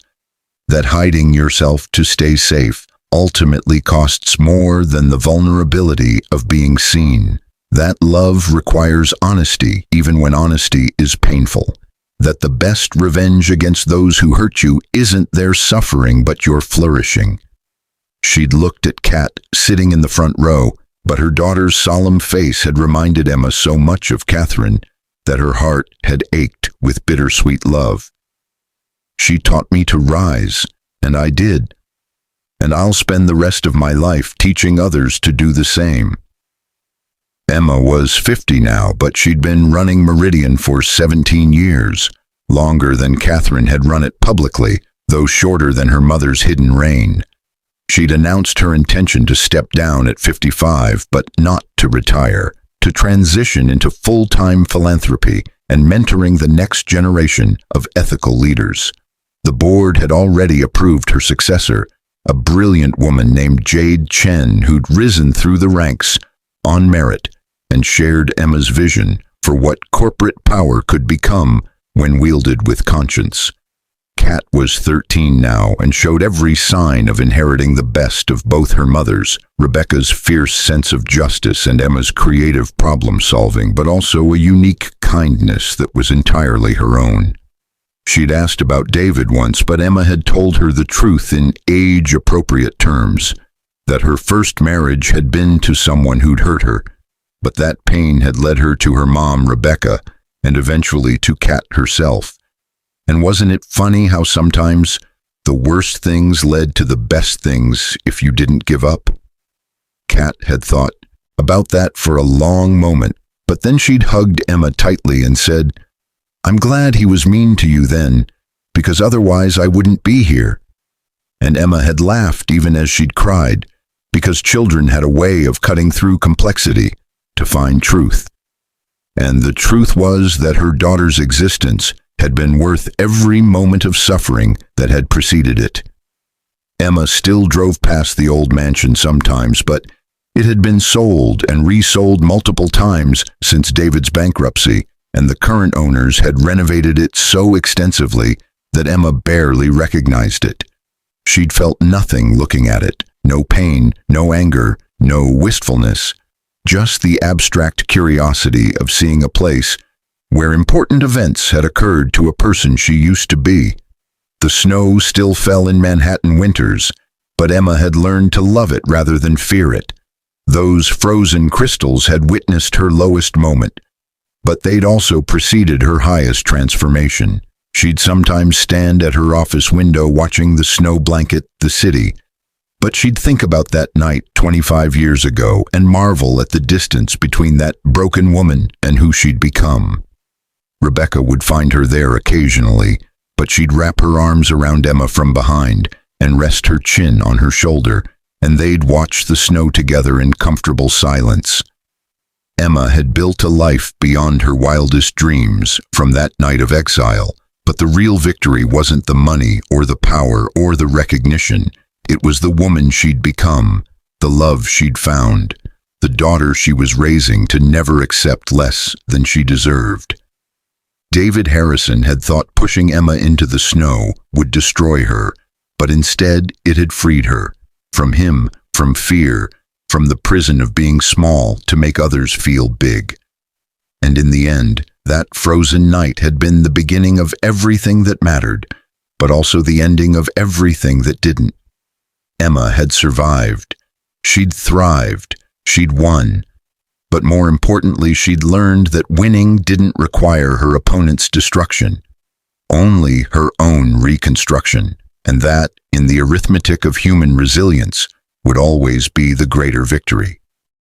A: That hiding yourself to stay safe ultimately costs more than the vulnerability of being seen. That love requires honesty, even when honesty is painful. That the best revenge against those who hurt you isn't their suffering, but your flourishing. She'd looked at Kat, sitting in the front row, but her daughter's solemn face had reminded Emma so much of Catherine that her heart had ached with bittersweet love. "She taught me to rise, and I did. And I'll spend the rest of my life teaching others to do the same." Emma was 50 now, but she'd been running Meridian for 17 years, longer than Catherine had run it publicly, though shorter than her mother's hidden reign. She'd announced her intention to step down at 55, but not to retire, to transition into full-time philanthropy and mentoring the next generation of ethical leaders. The board had already approved her successor, a brilliant woman named Jade Chen who'd risen through the ranks on merit and shared Emma's vision for what corporate power could become when wielded with conscience. Kat was 13 now and showed every sign of inheriting the best of both her mothers, Rebecca's fierce sense of justice and Emma's creative problem-solving, but also a unique kindness that was entirely her own. She'd asked about David once, but Emma had told her the truth in age-appropriate terms, that her first marriage had been to someone who'd hurt her, but that pain had led her to her mom, Rebecca, and eventually to Kat herself. And wasn't it funny how sometimes the worst things led to the best things if you didn't give up? Kat had thought about that for a long moment, but then she'd hugged Emma tightly and said, "I'm glad he was mean to you then, because otherwise I wouldn't be here." And Emma had laughed even as she'd cried, because children had a way of cutting through complexity to find truth. And the truth was that her daughter's existence had been worth every moment of suffering that had preceded it. Emma still drove past the old mansion sometimes, but it had been sold and resold multiple times since David's bankruptcy, and the current owners had renovated it so extensively that Emma barely recognized it. She'd felt nothing looking at it, no pain, no anger, no wistfulness, just the abstract curiosity of seeing a place where important events had occurred to a person she used to be. The snow still fell in Manhattan winters, but Emma had learned to love it rather than fear it. Those frozen crystals had witnessed her lowest moment, but they'd also preceded her highest transformation. She'd sometimes stand at her office window watching the snow blanket the city, but she'd think about that night 25 years ago and marvel at the distance between that broken woman and who she'd become. Rebecca would find her there occasionally, but she'd wrap her arms around Emma from behind and rest her chin on her shoulder, and they'd watch the snow together in comfortable silence. Emma had built a life beyond her wildest dreams from that night of exile, But the real victory wasn't the money or the power or the recognition. It was the woman she'd become, the love she'd found, the daughter she was raising to never accept less than she deserved. David Harrison had thought pushing Emma into the snow would destroy her, but instead it had freed her. From him, from fear, from the prison of being small to make others feel big. And in the end, that frozen night had been the beginning of everything that mattered, but also the ending of everything that didn't. Emma had survived. She'd thrived. She'd won. But more importantly, she'd learned that winning didn't require her opponent's destruction, only her own reconstruction, and that, in the arithmetic of human resilience, would always be the greater victory.